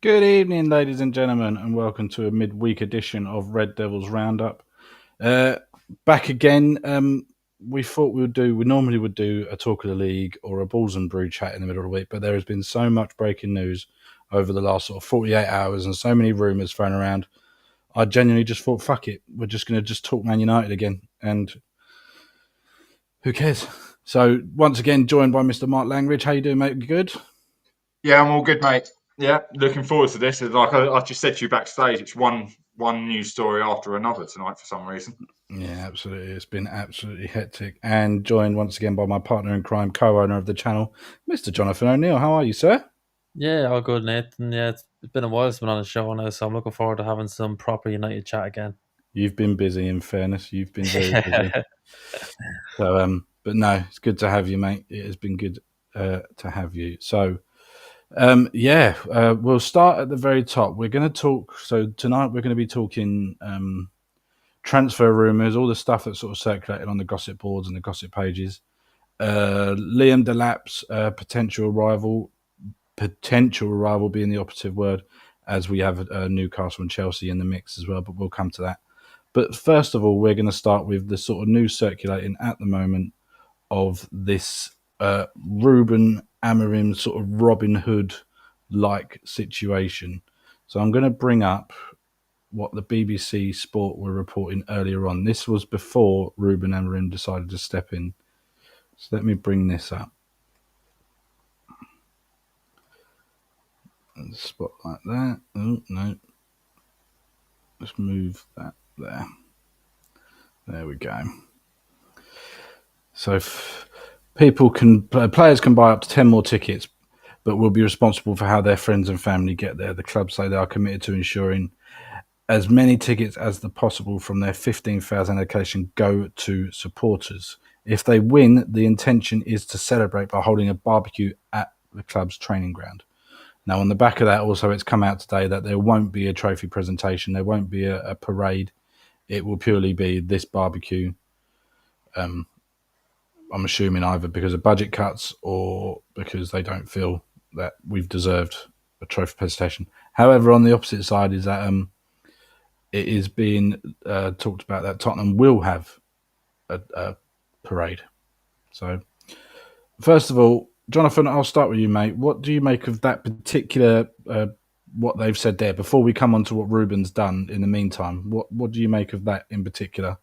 Good evening, ladies and gentlemen, and welcome to a midweek edition of Red Devils Roundup. Uh, Back again. We thought we normally would do a talk of the league or a balls and brew chat in the middle of the week, but there has been so much breaking news over the last sort of 48 hours and so many rumours thrown around. I genuinely just thought, fuck it, we're just going to just talk Man United again, and who cares? So once again, joined by Mr. Mark Langridge. How you doing, mate? Good. Yeah, I'm all good, mate. Yeah, looking forward to this. Like I just said to you backstage, it's one news story after another tonight for some reason. Yeah, absolutely. It's been absolutely hectic. And joined once again by my partner in crime, co-owner of the channel, Mr. Jonathan O'Neill. How are you, sir? Yeah, all good, Nathan. Yeah, it's been a while since I've been on the show now, so I'm looking forward to having some proper United chat again. You've been busy, in fairness. You've been very busy. So, but no, it's good to have you, mate. It has been good to have you. So, we'll start at the very top. We're going to talk. So tonight we're going to be talking transfer rumours, all the stuff that's sort of circulated on the gossip boards and the gossip pages. Liam Delap's potential rival being the operative word, as we have Newcastle and Chelsea in the mix as well, but we'll come to that. But first of all, we're going to start with the sort of news circulating at the moment of this Ruben Amorim sort of Robin Hood like situation. So I'm going to bring up what the BBC Sport were reporting earlier on. This was before Ruben Amorim decided to step in. So let me bring this up. Spot like that. Oh, no. Let's move that there. There we go. So players can buy up to 10 more tickets, but will be responsible for how their friends and family get there. The club say they are committed to ensuring as many tickets as possible from their 15,000 allocation go to supporters. If they win, the intention is to celebrate by holding a barbecue at the club's training ground. Now, on the back of that, also, it's come out today that there won't be a trophy presentation. There won't be a parade. It will purely be this barbecue. I'm assuming either because of budget cuts or because they don't feel that we've deserved a trophy presentation. However, on the opposite side is that it is being talked about that Tottenham will have a parade. So, first of all, Jonathan, I'll start with you, mate. What do you make of that particular what they've said there? Before we come on to what Ruben's done in the meantime, what do you make of that in particular?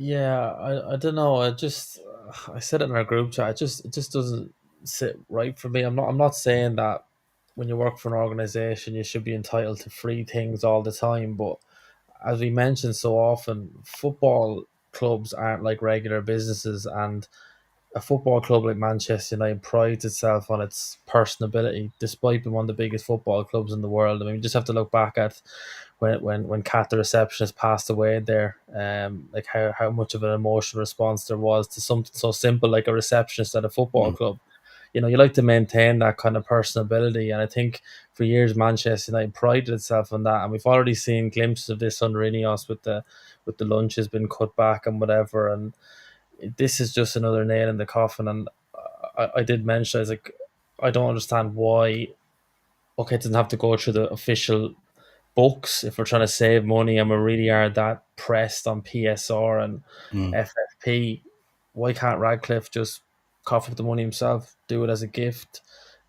Yeah, I don't know. I said it in our group chat. It just doesn't sit right for me. I'm not saying that when you work for an organization you should be entitled to free things all the time, but as we mentioned so often, football clubs aren't like regular businesses, and a football club like Manchester United prides itself on its personability, despite being one of the biggest football clubs in the world. I mean, we just have to look back at when Kat, the receptionist, passed away there, like how much of an emotional response there was to something so simple like a receptionist at a football Mm. club. You like to maintain that kind of personability, and I think for years Manchester United prided itself on that, and we've already seen glimpses of this under Ineos with the lunches been cut back and whatever, and this is just another nail in the coffin. And I did mention, I was like, I don't understand why. Okay, it doesn't have to go through the official books if we're trying to save money and we really are that pressed on PSR and Mm. FFP. Why can't Radcliffe just cough up the money himself, do it as a gift?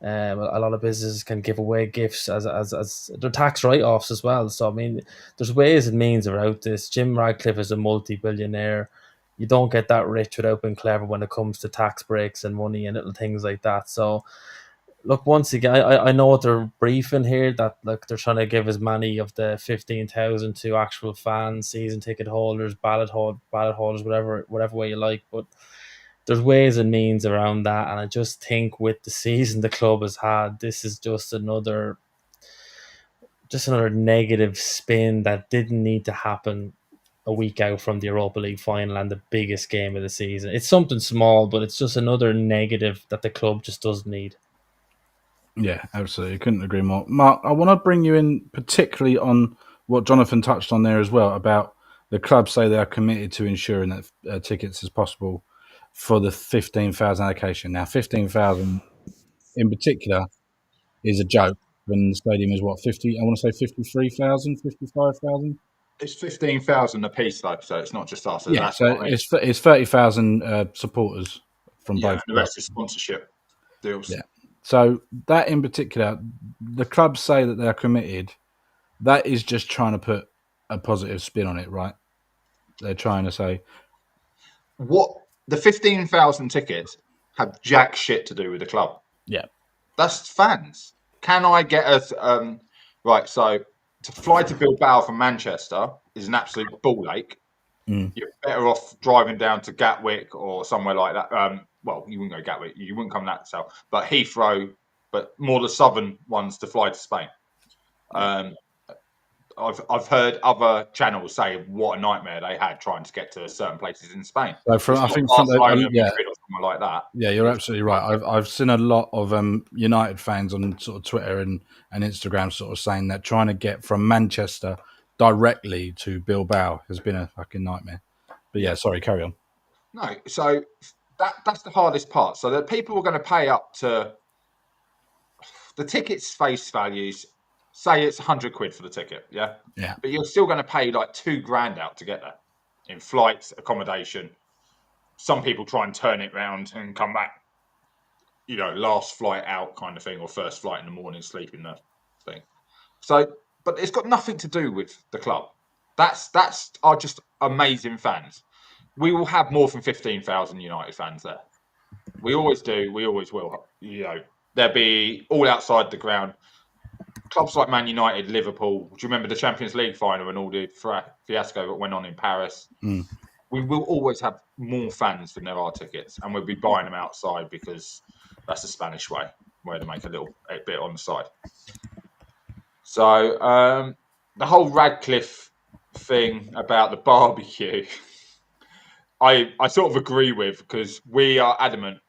A lot of businesses can give away gifts as their tax write offs as well. So I mean, there's ways and means about this. Jim Radcliffe is a multi-billionaire. You don't get that rich without being clever when it comes to tax breaks and money and little things like that. So look, once again, I know what they're briefing here, that like they're trying to give as many of the 15,000 to actual fans, season ticket holders, ballot holders, whatever way you like. But there's ways and means around that, and I just think with the season the club has had, this is just another negative spin that didn't need to happen a week out from the Europa League final and the biggest game of the season. It's something small, but it's just another negative that the club just doesn't need. Yeah, absolutely. Couldn't agree more. Mark, I want to bring you in particularly on what Jonathan touched on there as well about the club say they are committed to ensuring that tickets as possible for the 15,000 allocation. Now, 15,000 in particular is a joke when the stadium is what 50? I want to say 53,000, 55,000. It's 15,000 a piece though, so it's not just us. So Yeah, that's so what I mean. it's 30,000 supporters from Yeah, both and the clubs. rest is sponsorship deals. Yeah. So that in particular, the clubs say that they're committed. That is just trying to put a positive spin on it, right? They're trying to say, What the 15,000 tickets have jack shit to do with the club. yeah, That's fans. Can I get us right? So to fly to Bilbao from Manchester is an absolute ball ache. Mm. You're better off driving down to Gatwick or somewhere like that. Well, you wouldn't go Gatwick. You wouldn't come that south, but Heathrow, but more the southern ones to fly to Spain. Um, I've heard other channels say what a nightmare they had trying to get to certain places in Spain. So from It's I not think from Barcelona, yeah, Madrid, or somewhere like that. yeah, you're It's absolutely right. I've seen a lot of United fans on sort of Twitter and Instagram sort of saying that trying to get from Manchester directly to Bilbao has been a fucking nightmare. But yeah, sorry, carry on. no. So that's the hardest part. So that people are going to pay up to the ticket's face values. Say it's 100 quid for the ticket, yeah, Yeah, but you're still going to pay like $2,000 out to get there in flights, accommodation. Some people try and turn it round and come back, last flight out kind of thing, or first flight in the morning, sleep in the thing. So, but it's got nothing to do with the club. That's are just amazing fans. We will have more than 15,000 United fans there. We always do. We always will. They'll be all outside the ground. Clubs like Man United, Liverpool. Do you remember the Champions League final and all the fiasco that went on in Paris? Mm. We will always have more fans than there are tickets, and we'll be buying them outside because that's the Spanish way, where they make a bit on the side. So the whole Radcliffe thing about the barbecue, I sort of agree with, because we are adamant,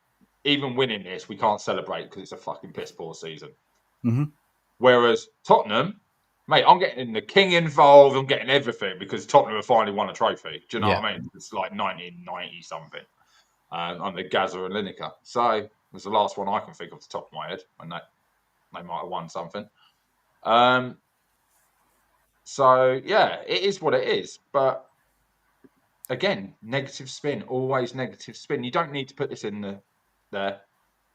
even winning this, we can't celebrate because it's a fucking piss poor season. Mm-hmm. Whereas Tottenham, mate, I'm getting the king involved. I'm getting everything because Tottenham have finally won a trophy. Do you know what I mean? It's like 1990 something under Gazza and Lineker. So it was the last one I can think off the top of my head when they might have won something. So yeah, it is what it is. But again, negative spin, always negative spin. You don't need to put this in there.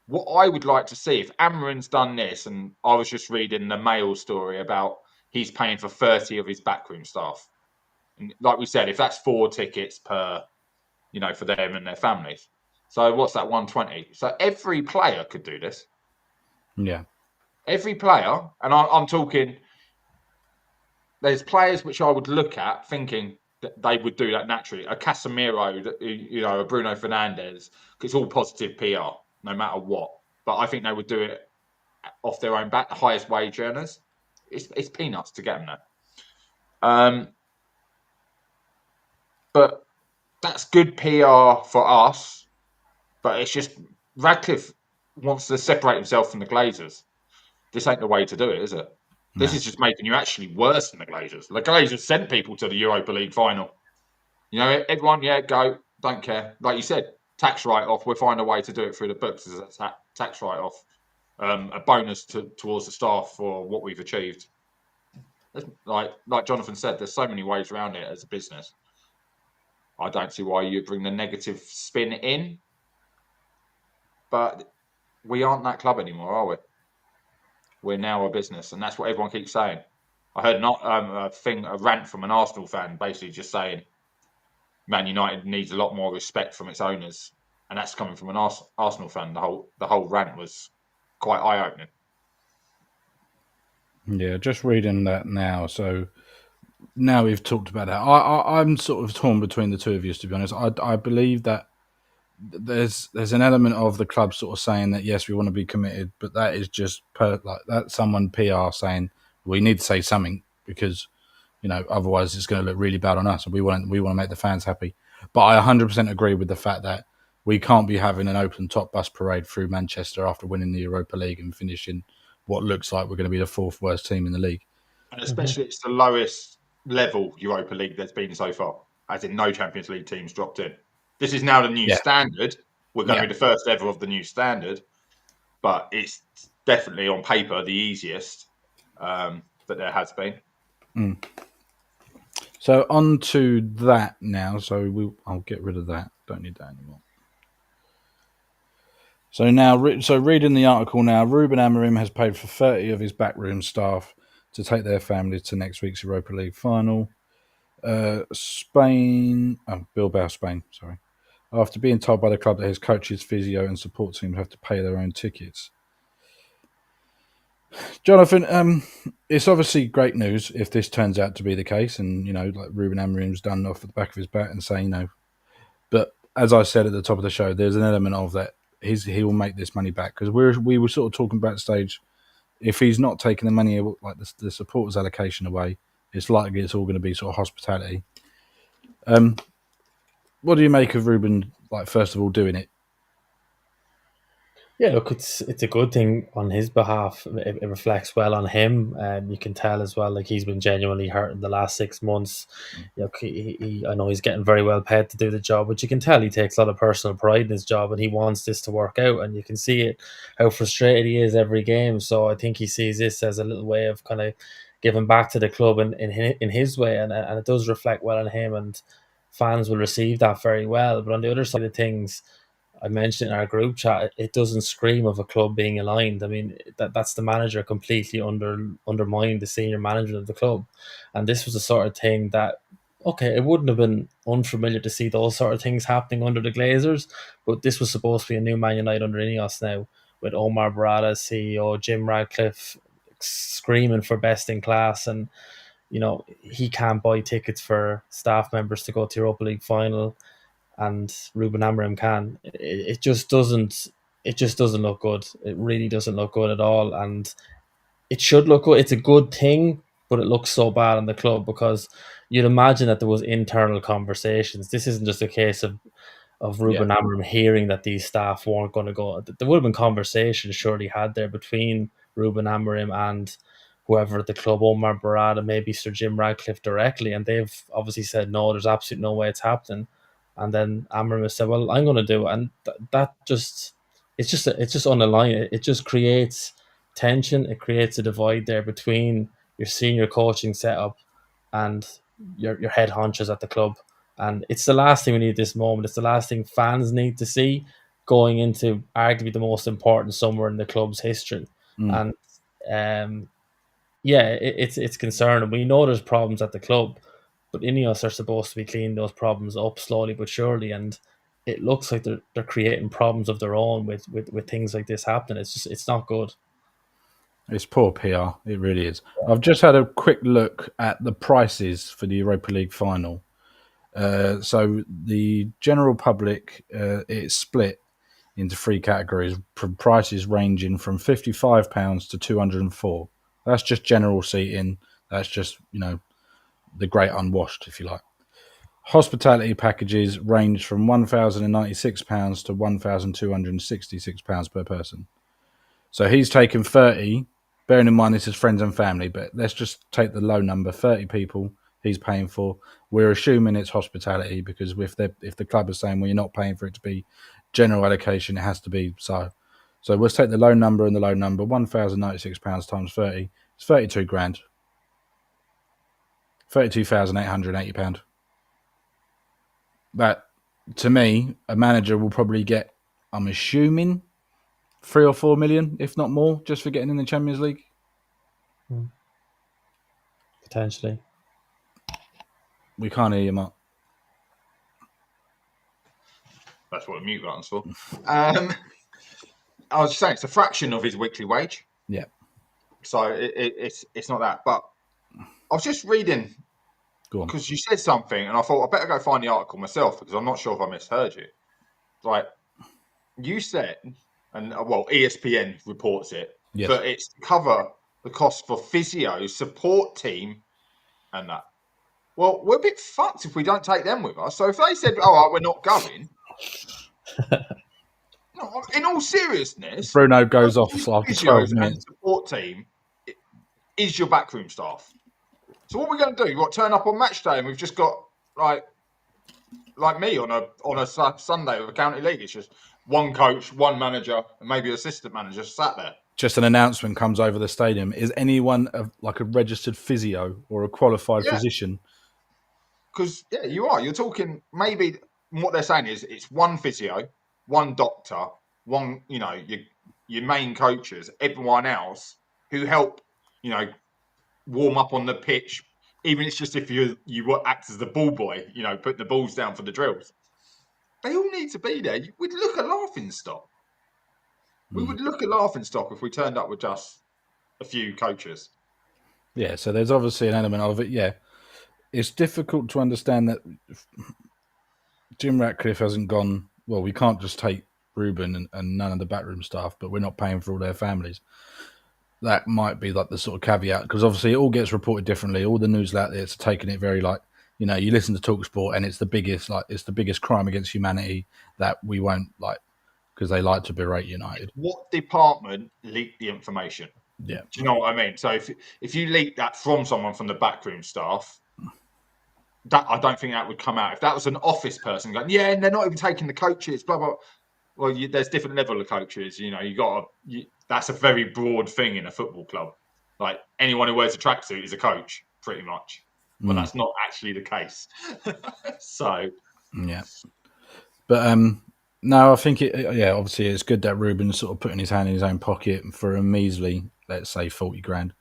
What I would like to see, if Amarin's done this, and I was just reading the Mail story about he's paying for 30 of his backroom staff. And like we said, if that's 4 tickets per, for them and their families. So what's that, 120? So every player could do this. Yeah. Every player, and I'm talking, there's players which I would look at thinking that they would do that naturally. A Casemiro, a Bruno Fernandes, it's all positive PR, no matter what. But I think they would do it off their own back, the highest wage earners. It's peanuts to get them there. But that's good PR for us. But it's just Radcliffe wants to separate himself from the Glazers. This ain't the way to do it, is it? No. This is just making you actually worse than the Glazers. The Glazers sent people to the Europa League final. Everyone, go, don't care. Like you said, tax write-off. We'll find a way to do it through the books as a tax write-off. A bonus towards the staff for what we've achieved. Like Jonathan said, there's so many ways around it as a business. I don't see why you bring the negative spin in. But we aren't that club anymore, are we? We're now a business, and that's what everyone keeps saying. I heard a rant from an Arsenal fan basically just saying Man United needs a lot more respect from its owners, and that's coming from an Arsenal fan. The whole rant was quite eye-opening. Yeah, just reading that now. So now we've talked about that. I'm sort of torn between the two of you, to be honest. I believe that there's an element of the club sort of saying that yes, we want to be committed, but that is just that's someone PR saying we need to say something because otherwise it's going to look really bad on us, and we want to make the fans happy. But I 100% agree with the fact that we can't be having an open top bus parade through Manchester after winning the Europa League and finishing what looks like we're going to be the 4th worst team in the league. And especially it's the lowest level Europa League there's been so far, as in no Champions League teams dropped in. This is now the new standard. We're going to be the first ever of the new standard, but it's definitely on paper the easiest that there has been. So on to that now. So I'll get rid of that. Don't need that anymore. So now, reading the article now, Ruben Amorim has paid for 30 of his backroom staff to take their families to next week's Europa League final. Bilbao, Spain, sorry. After being told by the club that his coaches, physio and support team have to pay their own tickets. Jonathan, it's obviously great news if this turns out to be the case, and like Ruben Amorim's done off the back of his bat and saying, but as I said at the top of the show, there's an element of that he will make this money back, because we were sort of talking backstage. If he's not taking the money, like the supporters allocation away, it's likely it's all going to be sort of hospitality. What do you make of Ruben? Like, first of all, doing it? Yeah, look, it's a good thing on his behalf. It reflects well on him. You can tell as well, like, he's been genuinely hurt in the last 6 months. I know he's getting very well paid to do the job, but you can tell he takes a lot of personal pride in his job, and he wants this to work out. And you can see it, how frustrated he is every game. So I think he sees this as a little way of kind of giving back to the club in his way, and it does reflect well on him, and fans will receive that very well. But on the other side of things, I mentioned in our group chat, it doesn't scream of a club being aligned. I mean, that's the manager completely undermining the senior management of the club. And this was the sort of thing that, okay, it wouldn't have been unfamiliar to see those sort of things happening under the Glazers, but this was supposed to be a new Man United under Ineos now, with Omar Barada as CEO, Jim Radcliffe screaming for best in class, and he can't buy tickets for staff members to go to Europa League final, and Ruben Amorim can. It just doesn't. It just doesn't look good. It really doesn't look good at all, and it should look good. It's a good thing, but it looks so bad in the club, because you'd imagine that there was internal conversations. This isn't just a case of Ruben Amorim hearing that these staff weren't going to go. There would have been conversations surely had there between Ruben Amorim and whoever at the club, Omar Barada, maybe Sir Jim Radcliffe directly, and they've obviously said no, there's absolutely no way it's happening. And then Amorim has said, "Well, I'm going to do it," and that just it's just on the line. It just creates tension. It creates a divide there between your senior coaching setup and your head honchos at the club. And it's the last thing we need at this moment. It's the last thing fans need to see going into arguably the most important summer in the club's history. And it's concerning. We know there's problems at the club, but Ineos are supposed to be cleaning those problems up slowly but surely. And it looks like they're creating problems of their own with things like this happening. It's not good. It's poor PR. It really is. I've just had a quick look at the prices for the Europa League final. So the general public, it's split into 3 categories, from prices ranging from £55 to 204. That's just general seating. That's just, the great unwashed, if you like. Hospitality packages range from £1,096 to £1,266 per person. So he's taken 30, bearing in mind this is friends and family, but let's just take the low number, 30 people he's paying for. We're assuming it's hospitality, because if the club is saying, well, you're not paying for it to be general allocation, it has to be so. So let's take the low number and the low number, £1,096 times 30. It's 32 grand. £32,880. That, to me, a manager will probably get, I'm assuming, 3 or 4 million, if not more, just for getting in the Champions League. Potentially. We can't hear you, Mark. That's what the mute button's for. I was just saying, it's a fraction of his weekly wage. Yeah. So it's not that. But I was just reading, because you said something, and I thought I better go find the article myself, because I'm not sure if I misheard you. Like, you said, and ESPN reports it, yes, but it's to cover the cost for physio, support team, and that. Well, we're a bit fucked if we don't take them with us. So if they said, all right, we're not going, no, in all seriousness, Bruno goes off after 12 minutes. And support team is your backroom staff. So what we're going to do? You've got to turn up on match day, and we've just got like me on a Sunday with a county league. It's just one coach, one manager, and maybe an assistant manager sat there. just an announcement comes over the stadium. Is anyone like a registered physio or a qualified physician? Because you are. You're talking maybe what they're saying is it's one physio, one doctor, one your main coaches, everyone else who help warm up on the pitch. Even it's just if you act as the ball boy, putting the balls down for the drills. They all need to be there. We'd look a laughing stock. We would look a laughing stock if we turned up with just a few coaches. Yeah, so there's obviously an element of it. Yeah, it's difficult to understand that Jim Ratcliffe hasn't gone, well, we can't just take Ruben and none of the backroom staff, but we're not paying for all their families. That might be like the sort of caveat, because obviously it all gets reported differently. All the news outlets are taking it very like, you listen to TalkSport and it's the biggest crime against humanity that we won't like, because they like to berate United. What department leaked the information? Yeah. Do you know what I mean? So if you leak that from someone from the backroom staff, that I don't think that would come out. If that was an office person going, yeah, and they're not even taking the coaches, blah blah. Well, there's different level of coaches. That's a very broad thing in a football club. Like anyone who wears a tracksuit is a coach, pretty much. But that's not actually the case. So yeah, but no, I think obviously it's good that Ruben's sort of putting his hand in his own pocket for a measly, let's say, 40 grand.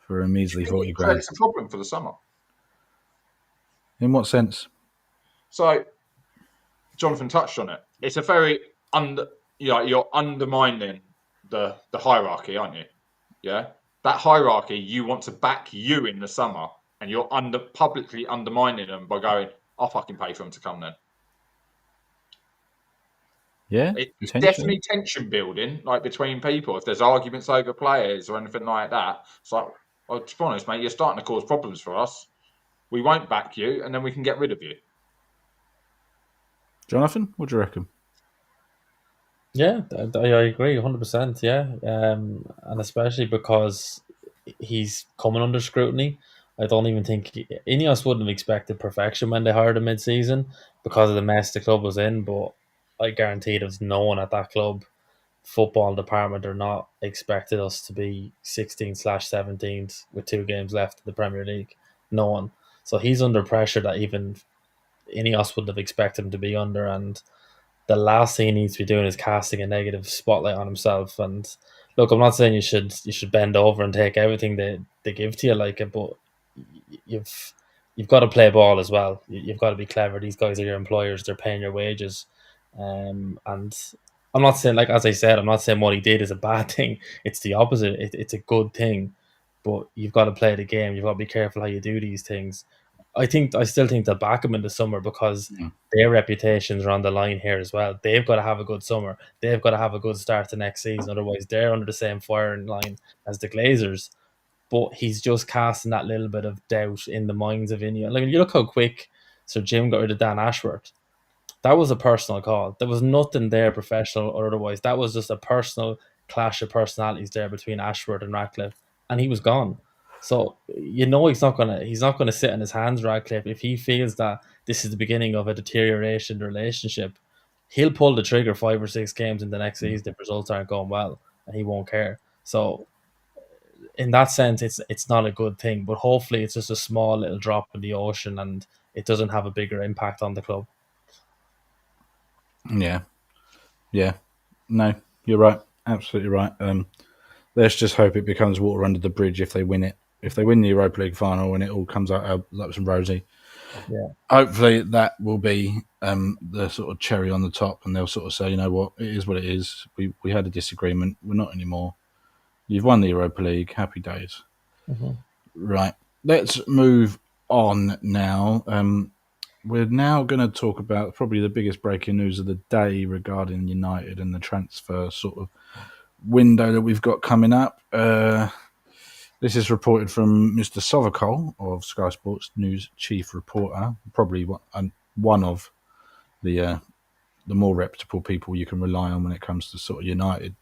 For a measly 40 grand. It's a problem for the summer. In what sense? So Jonathan touched on it. It's a very you're undermining the hierarchy, aren't you? Yeah. That hierarchy, you want to back you in the summer, and you're publicly undermining them by going, I'll fucking pay for them to come then. Yeah. It's definitely tension building, like between people. If there's arguments over players or anything like that, it's like, well, to be honest, mate, you're starting to cause problems for us. We won't back you, and then we can get rid of you. Jonathan, what do you reckon? Yeah, I agree 100%. Yeah, and especially because he's coming under scrutiny. I don't even think Ineos wouldn't have expected perfection when they hired him mid-season because of the mess the club was in. But I guarantee there's no one at that club football department are not expected us to be 16/17th with 2 games left in the Premier League. No one. So he's under pressure that even Ineos wouldn't have expected him to be under, and the last thing he needs to be doing is casting a negative spotlight on himself. And look, I'm not saying you should bend over and take everything they give to you like it, but you've got to play ball as well. You've got to be clever. These guys are your employers; they're paying your wages, and I'm not saying, like as I said, I'm not saying what he did is a bad thing. It's the opposite. It's a good thing, but you've got to play the game. You've got to be careful how you do these things. I still think they'll back him in the summer because their reputations are on the line here as well. They've got to have a good summer. They've got to have a good start to next season. Otherwise, they're under the same firing line as the Glazers. But he's just casting that little bit of doubt in the minds of Ineos. Like, you look how quick Sir Jim got rid of Dan Ashworth. That was a personal call. There was nothing there, professional or otherwise. That was just a personal clash of personalities there between Ashworth and Ratcliffe, and he was gone. So he's not gonna sit on his hands, Radcliffe. If he feels that this is the beginning of a deterioration in the relationship, he'll pull the trigger 5 or 6 games in the next season if results aren't going well, and he won't care. So in that sense, it's not a good thing. But hopefully, it's just a small little drop in the ocean, and it doesn't have a bigger impact on the club. Yeah. No, you're right. Absolutely right. Let's just hope it becomes water under the bridge if they win it. If they win the Europa League final and it all comes out laps and rosy, hopefully that will be the sort of cherry on the top, and they'll sort of say, you know what, it is what it is. We had a disagreement. We're not anymore. You've won the Europa League. Happy days. Mm-hmm. Right. Let's move on now. We're now going to talk about probably the biggest breaking news of the day regarding United and the transfer sort of window that we've got coming up. This is reported from Mr. Sovacool of Sky Sports News chief reporter, probably one of the more reputable people you can rely on when it comes to sort of United,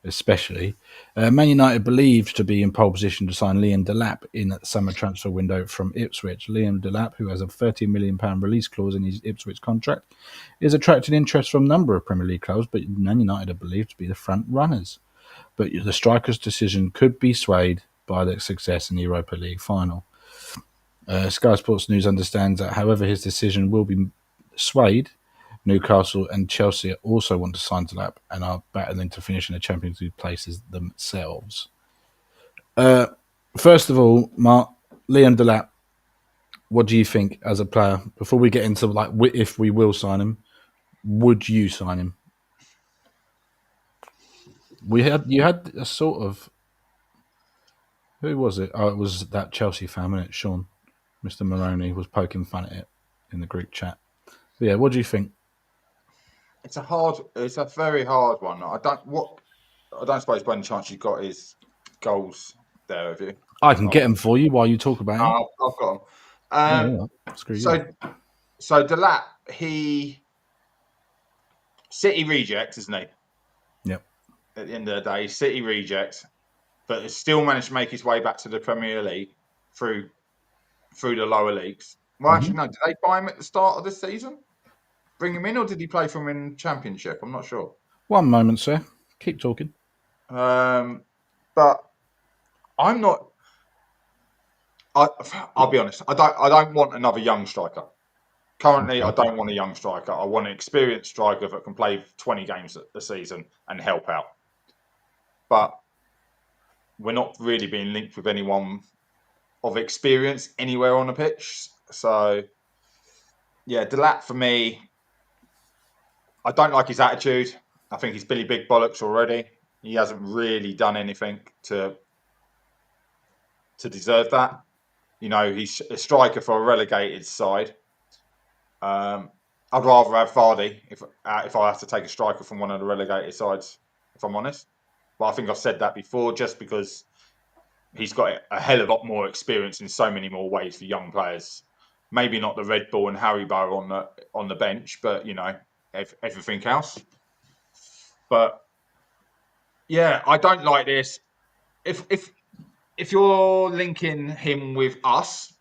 especially. Man United believed to be in pole position to sign Liam Delap in the summer transfer window from Ipswich. Liam Delap, who has a £30 million release clause in his Ipswich contract, is attracting interest from a number of Premier League clubs, but Man United are believed to be the front runners. but the striker's decision could be swayed by their success in the Europa League final. Sky Sports News understands that, however, his decision will be swayed. Newcastle and Chelsea also want to sign Delap and are battling to finish in the Champions League places themselves. First of all, Mark, Liam Delap, what do you think as a player? Before we get into like if we will sign him, would you sign him? You had a sort of, who was it? Oh, it was that Chelsea fan, wasn't it? Sean, Mr. Maroney was poking fun at it in the group chat. But yeah, what do you think? It's a very hard one. I don't suppose by any chance you've got his goals there, have you? I can get them for you while you talk about him. I've got them. Screw you. So Delap, City reject, isn't he? Yep. At the end of the day, City reject, but has still managed to make his way back to the Premier League through the lower leagues. Well, actually, no. Did they buy him at the start of this season? Bring him in, or did he play for him in Championship? I'm not sure. One moment, sir. Keep talking. But I'm not. I'll be honest. I don't want another young striker. Currently, I don't want a young striker. I want an experienced striker that can play 20 games a season and help out. But we're not really being linked with anyone of experience anywhere on the pitch. So, yeah, Delap for me, I don't like his attitude. I think he's Billy Big Bollocks already. He hasn't really done anything to deserve that. You know, he's a striker for a relegated side. I'd rather have Vardy if I have to take a striker from one of the relegated sides, if I'm honest. But I think I've said that before, just because he's got a hell of a lot more experience in so many more ways for young players. Maybe not the Red Bull and Haribo on the bench, but you know, everything else. But yeah, I don't like this. If you're linking him with us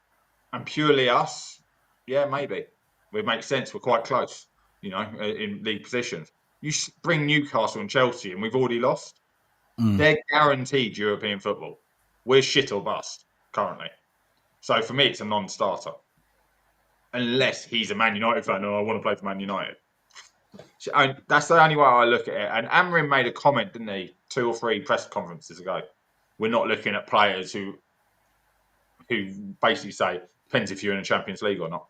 and purely us, yeah, maybe it makes sense. We're quite close, you know, in league positions. You bring Newcastle and Chelsea, and we've already lost. They're guaranteed European football. We're shit or bust currently. So for me, it's a non-starter. Unless he's a Man United fan and I want to play for Man United. So, that's the only way I look at it. And Amrin made a comment, didn't he, 2 or 3 press conferences ago. We're not looking at players who basically say, depends if you're in a Champions League or not.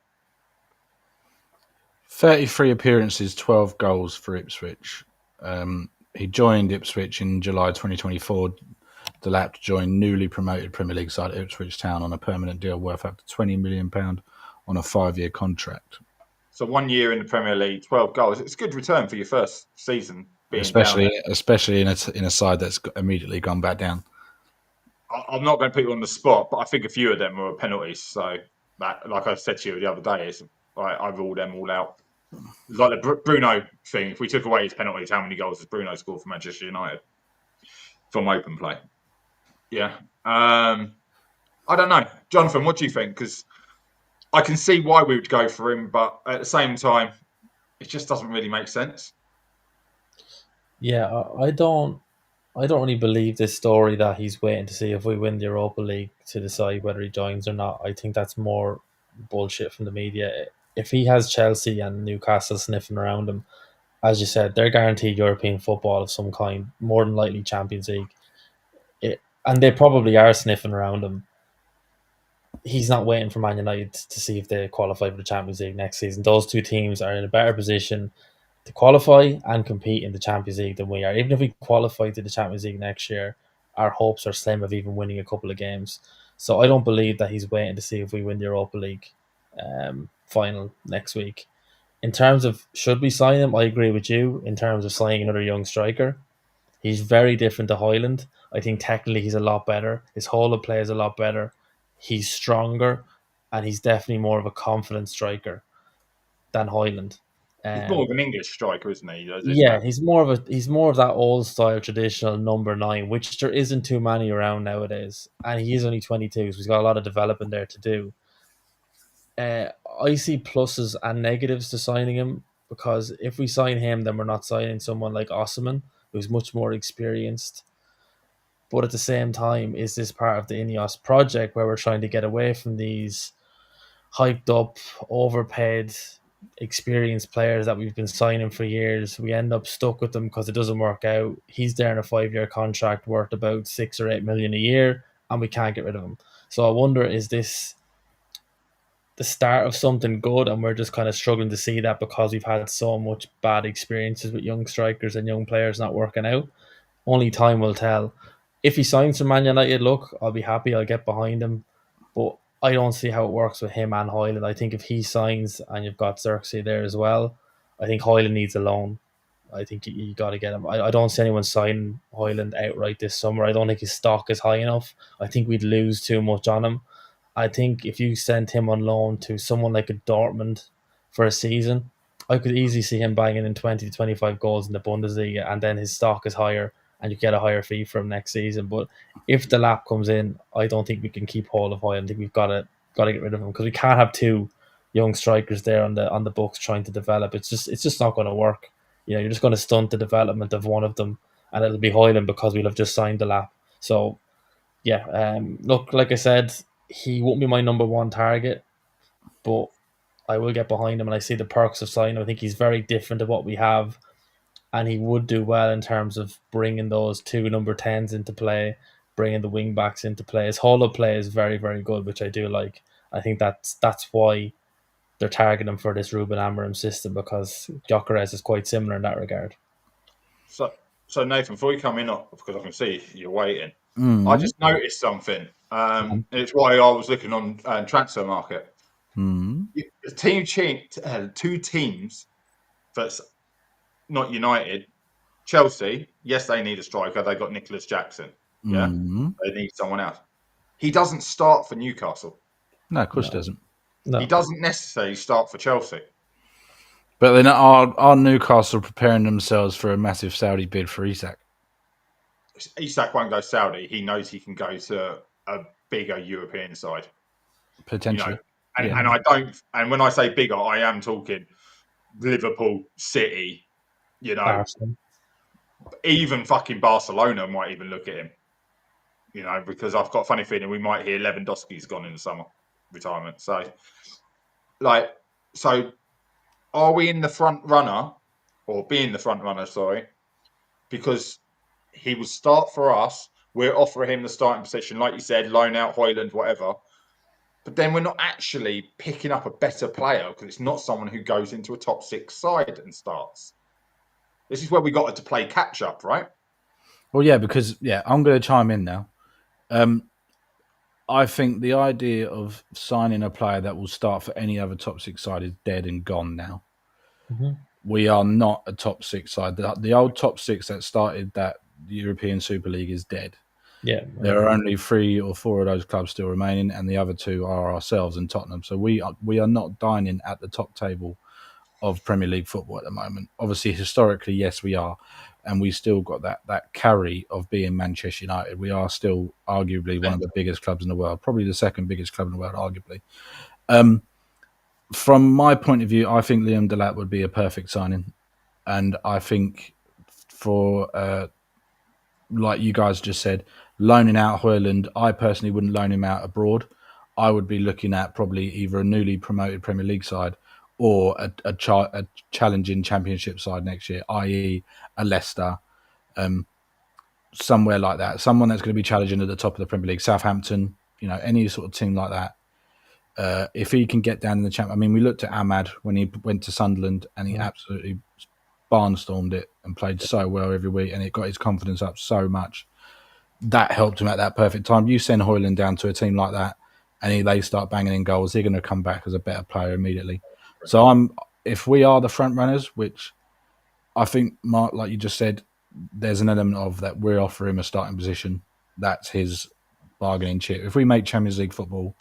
33 appearances, 12 goals for Ipswich. He joined Ipswich in July 2024. Delap joined newly promoted Premier League side Ipswich Town on a permanent deal worth up to £20 million on a 5-year contract. So 1 year in the Premier League, 12 goals. It's a good return for your first season. Especially in a side that's immediately gone back down. I'm not going to put you on the spot, but I think a few of them were penalties. So that, like I said to you the other day, I ruled them all out. Like the Bruno thing, if we took away his penalties, how many goals has Bruno scored for Manchester United from open play? Yeah. I don't know. Jonathan, what do you think? Because I can see why we would go for him, but at the same time, it just doesn't really make sense. Yeah, I don't really believe this story that he's waiting to see if we win the Europa League to decide whether he joins or not. I think that's more bullshit from the media. If he has Chelsea and Newcastle sniffing around him, as you said, they're guaranteed European football of some kind, more than likely Champions League. And they probably are sniffing around him. He's not waiting for Man United to see if they qualify for the Champions League next season. Those two teams are in a better position to qualify and compete in the Champions League than we are. Even if we qualify to the Champions League next year, our hopes are slim of even winning a couple of games. So I don't believe that he's waiting to see if we win the Europa League final next week. In terms of should we sign him, I agree with you. In terms of signing another young striker, he's very different to Højlund. I think technically he's a lot better. His whole of play is a lot better. He's stronger, and he's definitely more of a confident striker than Højlund. He's more of an English striker, isn't he? Yeah, he's more of that old style traditional number 9, which there isn't too many around nowadays. And he is only 22, so he's got a lot of development there to do. I see pluses and negatives to signing him, because if we sign him, then we're not signing someone like Osimhen, who's much more experienced. But at the same time, is this part of the Ineos project where we're trying to get away from these hyped up, overpaid, experienced players that we've been signing for years? We end up stuck with them because it doesn't work out. He's there in a 5-year contract worth about 6 or 8 million a year, and we can't get rid of him. So I wonder, is this the start of something good, and we're just kind of struggling to see that because we've had so much bad experiences with young strikers and young players not working out? Only time will tell. If he signs for Man United, look, I'll be happy. I'll get behind him. But I don't see how it works with him and Hoyland. I think if he signs and you've got Xerxes there as well, I think Hoyland needs a loan. I think you got to get him. I don't see anyone signing Hoyland outright this summer. I don't think his stock is high enough. I think we'd lose too much on him. I think if you sent him on loan to someone like a Dortmund for a season, I could easily see him banging in 20 to 25 goals in the Bundesliga, and then his stock is higher and you get a higher fee for him next season. But if the lap comes in, I don't think we can keep hold of Hoyland. I think we've got to get rid of him because we can't have two young strikers there on the books trying to develop. It's just not going to work. You're just going to stunt the development of one of them, and it'll be Hoyland because we'll have just signed the lap. So yeah, look, like I said, he won't be my number one target, but I will get behind him, and I see the perks of signing him. I think he's very different to what we have, and he would do well in terms of bringing those two number 10s into play, bringing the wing backs into play. His hold up play is very, very good, which I do like. I think that's why they're targeting him for this Ruben Amorim system, because Gyökeres is quite similar in that regard. So Nathan, before you come in, because I can see you're waiting, I just noticed something. It's why I was looking on transfer market. Two teams that's not United. Chelsea, yes, they need a striker. They got Nicholas Jackson. Yeah, they need someone else. He doesn't start for Newcastle. No, of course he doesn't. No. He doesn't necessarily start for Chelsea. But then are Newcastle preparing themselves for a massive Saudi bid for Isak? Isak won't go Saudi. He knows he can go to a bigger European side. Potentially. And I don't. And when I say bigger, I am talking Liverpool, City. Arsenal. Even fucking Barcelona might even look at him. Because I've got a funny feeling we might hear Lewandowski's gone in the summer retirement. So are we in the front runner, or being the front runner? Sorry, because he will start for us. We're offering him the starting position, like you said, loan out Hoyland, whatever. But then we're not actually picking up a better player because it's not someone who goes into a top 6 side and starts. This is where we got to play catch up, right? Well, yeah, because I'm going to chime in now. I think the idea of signing a player that will start for any other top 6 side is dead and gone now. Mm-hmm. We are not a top 6 side. The old top 6 that started that European Super League is dead. Yeah, there are only 3 or 4 of those clubs still remaining, and the other 2 are ourselves and Tottenham. So we are not dining at the top table of Premier League football at the moment. Obviously, historically, yes, we are, and we still got that carry of being Manchester United. We are still arguably one of the biggest clubs in the world, probably the second biggest club in the world, arguably. From my point of view, I think Liam Delap would be a perfect signing, and I think for like you guys just said, loaning out Hoyland, I personally wouldn't loan him out abroad. I would be looking at probably either a newly promoted Premier League side or a challenging Championship side next year, i.e. a Leicester, somewhere like that. Someone that's going to be challenging at the top of the Premier League, Southampton, any sort of team like that. If he can get down in the champ, I mean, we looked at Ahmad when he went to Sunderland and he absolutely barnstormed it and played so well every week, and it got his confidence up so much. That helped him at that perfect time. You send Hoyland down to a team like that, and they start banging in goals, they're going to come back as a better player immediately. So if we are the front runners, which I think, Mark, like you just said, there's an element of that we're offering him a starting position. That's his bargaining chip. If we make Champions League football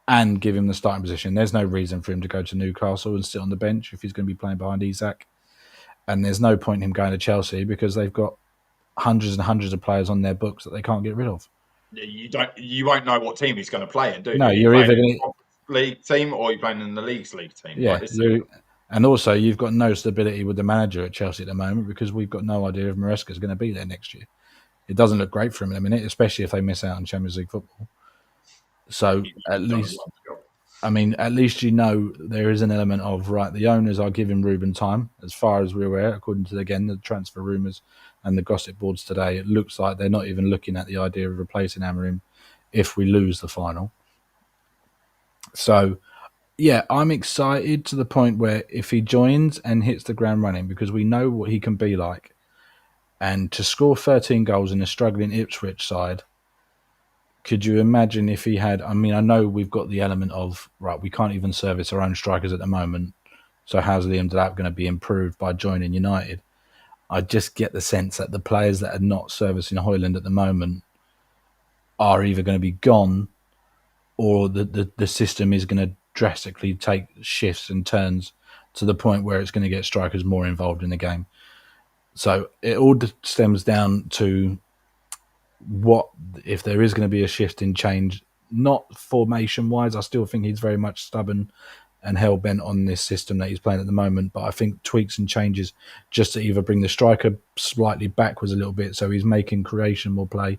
and give him the starting position, there's no reason for him to go to Newcastle and sit on the bench if he's going to be playing behind Isak. And there's no point in him going to Chelsea because they've got hundreds and hundreds of players on their books that they can't get rid of. You won't know what team he's going to play in, do you? No, you're either going to league team or you're playing in the league's league team. Yeah, and also you've got no stability with the manager at Chelsea at the moment because we've got no idea if Maresca's going to be there next year. it doesn't look great for him in a minute, especially if they miss out on Champions League football. So at least, I mean, at least there is an element of, right, the owners are giving Ruben time, as far as we're aware, according to, again, the transfer rumours and the gossip boards today. It looks like they're not even looking at the idea of replacing Amorim if we lose the final. So, yeah, I'm excited to the point where if he joins and hits the ground running, because we know what he can be like, and to score 13 goals in a struggling Ipswich side, could you imagine if he had? I mean, I know we've got the element of, right, we can't even service our own strikers at the moment. So how's Liam Delap going to be improved by joining United? I just get the sense that the players that are not servicing Hoyland at the moment are either going to be gone, or the system is going to drastically take shifts and turns to the point where it's going to get strikers more involved in the game. So it all stems down to what if there is going to be a shift in change, not formation wise. I still think he's very much stubborn and hell bent on this system that he's playing at the moment, but I think tweaks and changes just to either bring the striker slightly backwards a little bit, so he's making creation more play,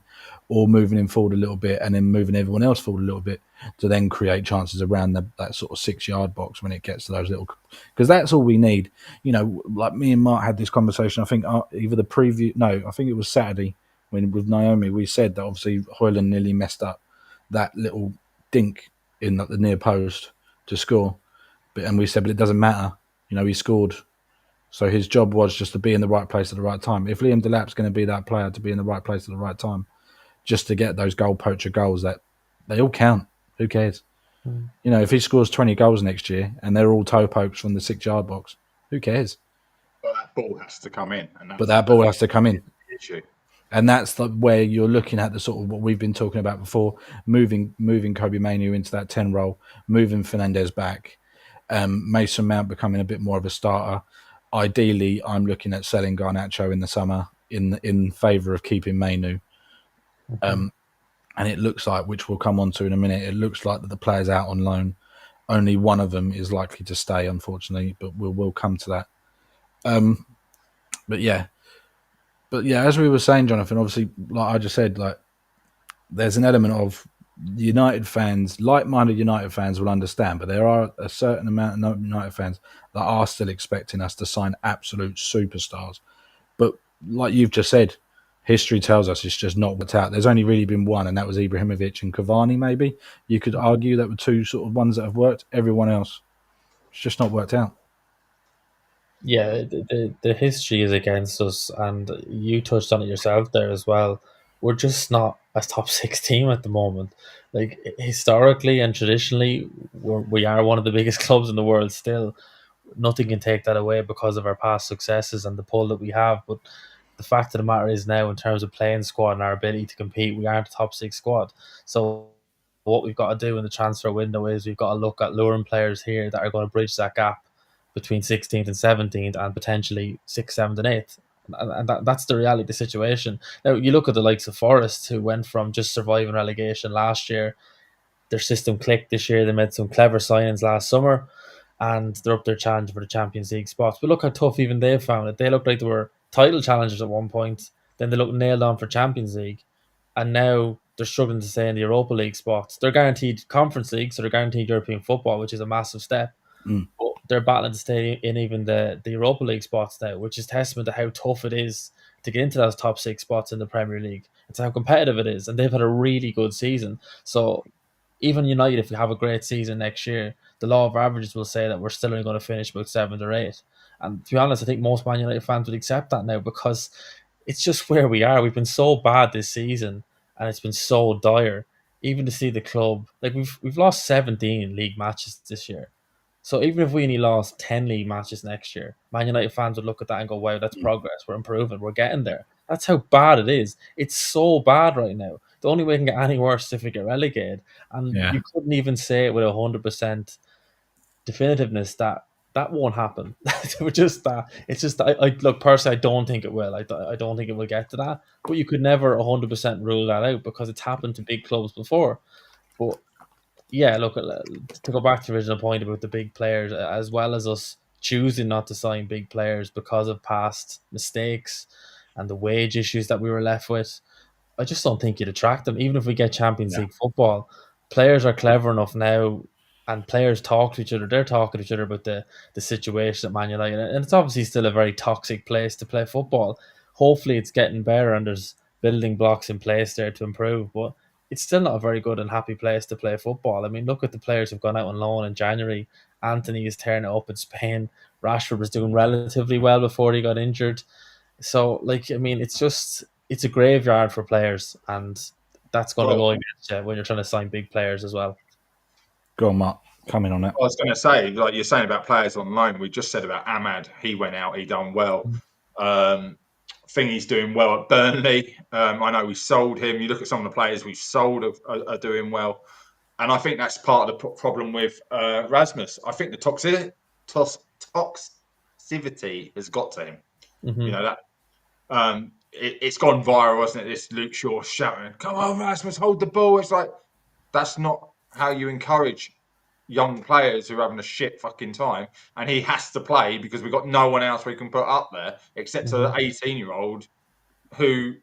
or moving him forward a little bit and then moving everyone else forward a little bit to then create chances around that sort of 6-yard box when it gets to those little, because that's all we need. Like me and Mark had this conversation, I think either the preview, no, I think it was Saturday, when with Naomi, we said that obviously Hoyland nearly messed up that little dink in the near post to score. And we said, but it doesn't matter. He scored. So his job was just to be in the right place at the right time. If Liam Delap's going to be that player to be in the right place at the right time, just to get those goal poacher goals, that they all count. Who cares? If he scores 20 goals next year and they're all toe pokes from the 6-yard box, who cares? But that ball has to come in. Issue. And that's where you're looking at the sort of what we've been talking about before, moving Kobe Mainoo into that 10 role, moving Fernandez back, Mason Mount becoming a bit more of a starter. Ideally, I'm looking at selling Garnacho in the summer in favour of keeping Mainoo. And it looks like, which we'll come on to in a minute, it looks like that the players out on loan, only one of them is likely to stay, unfortunately, but we'll come to that. But yeah, as we were saying, Jonathan, obviously, like I just said, like there's an element of United fans, like-minded United fans will understand, but there are a certain amount of United fans that are still expecting us to sign absolute superstars. But like you've just said, history tells us it's just not worked out. There's only really been one, and that was Ibrahimovic and Cavani, maybe. You could argue that were two sort of ones that have worked. Everyone else, it's just not worked out. Yeah, the history is against us, and you touched on it yourself there as well. We're just not a top 6 team at the moment. Like, historically and traditionally, we are one of the biggest clubs in the world still. Nothing can take that away because of our past successes and the pull that we have. But the fact of the matter is now, in terms of playing squad and our ability to compete, we aren't a top 6 squad. So what we've got to do in the transfer window is we've got to look at luring players here that are going to bridge that gap between 16th and 17th and potentially 6th, 7th and 8th. And that's the reality of the situation. Now, you look at the likes of Forest, who went from just surviving relegation last year. Their system clicked this year. They made some clever signings last summer, and they're up there challenging for the Champions League spots. But look how tough even they found it. They looked like they were title challengers at one point. Then they looked nailed on for Champions League. And now they're struggling to stay in the Europa League spots. They're guaranteed Conference League, so they're guaranteed European football, which is a massive step. But they're battling to stay in even the Europa League spots now, which is testament to how tough it is to get into those top 6 spots in the Premier League. It's how competitive it is, and they've had a really good season. So even United, if we have a great season next year, the law of averages will say that we're still only going to finish about 7th or 8th. And to be honest, I think most Man United fans would accept that now, because it's just where we are. We've been so bad this season, and it's been so dire. Even to see the club, like we've lost 17 league matches this year. So even if we only lost 10 league matches next year, Man United fans would look at that and go, wow, that's progress. We're improving. We're getting there. That's how bad it is. It's so bad right now. The only way it can get any worse is if we get relegated. And you couldn't even say it with 100% definitiveness that won't happen. It's just that I look, personally, I don't think it will. I don't think it will get to that. But you could never 100% rule that out, because it's happened to big clubs before. But yeah, look, to go back to the original point about the big players, as well as us choosing not to sign big players because of past mistakes and the wage issues that we were left with, I just don't think you'd attract them. Even if we get Champions League football, players are clever enough now, and players talk to each other. They're talking to each other about the situation at Man United, and it's obviously still a very toxic place to play football. Hopefully, it's getting better, and there's building blocks in place there to improve. But it's still not a very good and happy place to play football. I mean, look at the players who've gone out on loan in January. Anthony is tearing it up in Spain. Rashford was doing relatively well before he got injured. So, like, I mean, it's a graveyard for players, and that's going to Well, go against you when you're trying to sign big players as well. Go on, Mark. Come in on it. I was going to say, like you're saying about players on loan, we just said about Ahmad. He went out, he done well. Thingy's doing well at Burnley. I know we sold him. You look at some of the players we've sold are doing well. And I think that's part of the problem with Rasmus. I think the toxicity has got to him. Mm-hmm. You know, that it's gone viral, wasn't it? This Luke Shaw shouting, "Come on, Rasmus, hold the ball." It's like, that's not how you encourage young players who are having a shit fucking time. And he has to play because we've got no one else we can put up there except an 18-year-old who,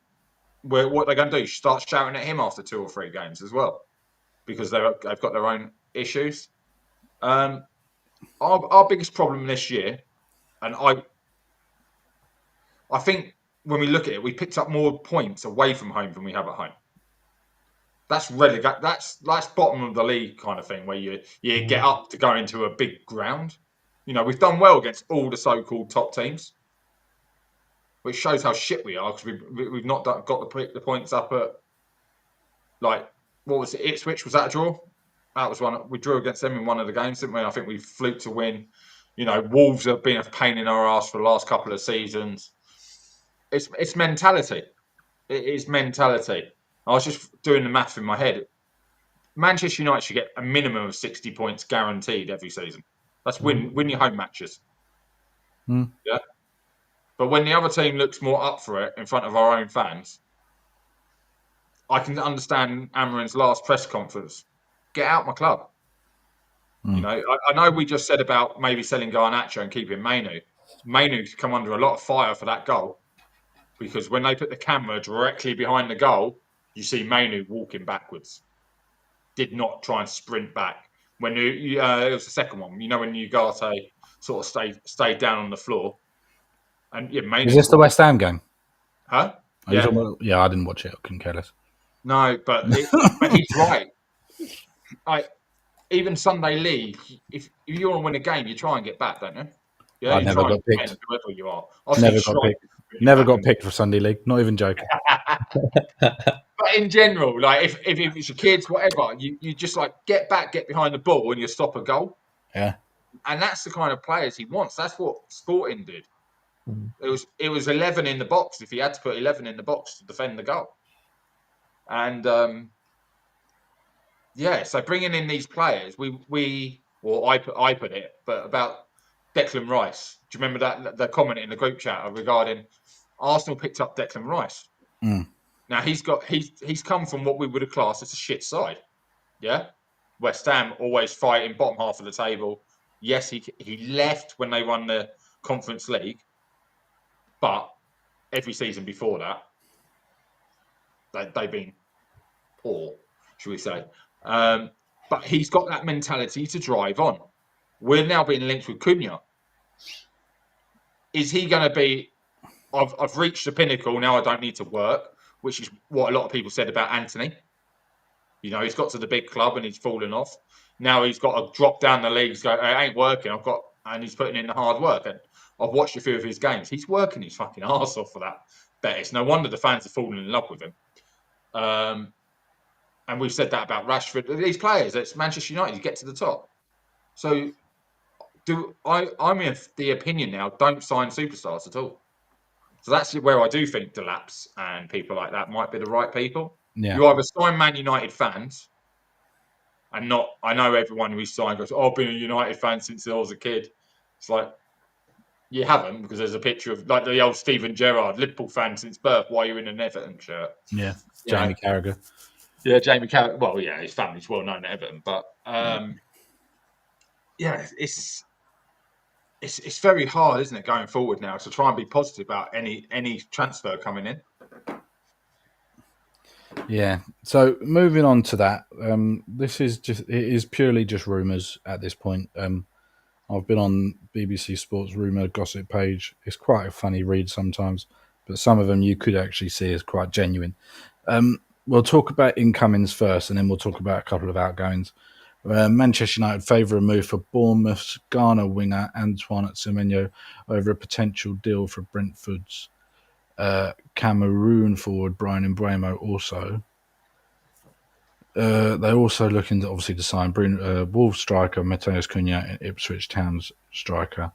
what they're going to do, start shouting at him after 2 or 3 games as well because they've got their own issues. Our biggest problem this year, and I think when we look at it, we picked up more points away from home than we have at home. That's relegate. That's bottom of the league kind of thing, where you get up to go into a big ground. You know, we've done well against all the so-called top teams, which shows how shit we are because we've not got the points up at, like, what was it? Ipswich, was that a draw? That was one. We drew against them in one of the games, didn't we? I think we fluked to win. You know, Wolves have been a pain in our ass for the last couple of seasons. It's mentality. It is mentality. I was just doing the math in my head. Manchester United should get a minimum of 60 points guaranteed every season. That's win your home matches. Yeah. But when the other team looks more up for it in front of our own fans, I can understand Amarin's last press conference. Get out my club. You know, I know we just said about maybe selling Garnacho and keeping Mainu. Mainu's come under a lot of fire for that goal because when they put the camera directly behind the goal, you see Mainu walking backwards. Did not try and sprint back. When it was the second one, you know, when Ugarte sort of stayed down on the floor. And yeah, Is this the West Ham game? Huh? Yeah. I didn't watch it. I couldn't care less. No, but he's right. Even Sunday League, if you want to win a game, you try and get back, don't you? Yeah, I never got picked. Whoever you are. Never got picked for Sunday League. Not even joking. But in general, like if it's your kids, whatever, you just like get back, get behind the ball, and you stop a goal. Yeah. And that's the kind of players he wants. That's what Sporting did. It was 11 in the box if he had to put 11 in the box to defend the goal. And so bringing in these players, I put it, but about Declan Rice. Do you remember that the comment in the group chat regarding Arsenal picked up Declan Rice? Now he's come from what we would have classed as a shit side. Yeah, West Ham always fighting bottom half of the table. Yes, he left when they won the Conference League, but every season before that, they've been poor, should we say? But he's got that mentality to drive on. We're now being linked with Cunha. Is he going to be? I've reached the pinnacle. Now I don't need to work, which is what a lot of people said about Anthony. You know, he's got to the big club and he's fallen off. Now he's got to drop down the leagues. Go, it ain't working. And he's putting in the hard work. And I've watched a few of his games. He's working his fucking arse off for that bet. It's no wonder the fans are falling in love with him. And we've said that about Rashford. These players, it's Manchester United. You get to the top. So I'm in the opinion now, don't sign superstars at all. So that's where I do think Delapse and people like that might be the right people. Yeah. You either sign Man United fans and not, I know everyone who signed goes, I've been a United fan since I was a kid. It's like, you haven't, because there's a picture of like the old Steven Gerrard, Liverpool fan since birth. Why are you in an Everton shirt? Yeah, Jamie Carragher. Yeah, Jamie Carragher. Well, yeah, his family's well known at Everton, but it's very hard, isn't it, going forward now to try and be positive about any transfer coming in. Yeah. So moving on to that, it is purely just rumours at this point. I've been on BBC Sports rumour gossip page. It's quite a funny read sometimes, but some of them you could actually see as quite genuine. We'll talk about incomings first, and then we'll talk about a couple of outgoings. Manchester United favour a move for Bournemouth's Ghana winger Antoine Semenyo over a potential deal for Brentford's Cameroon forward Brian Mbeumo also. They're also looking to obviously to sign Wolves striker Mateus Cunha and Ipswich Town's striker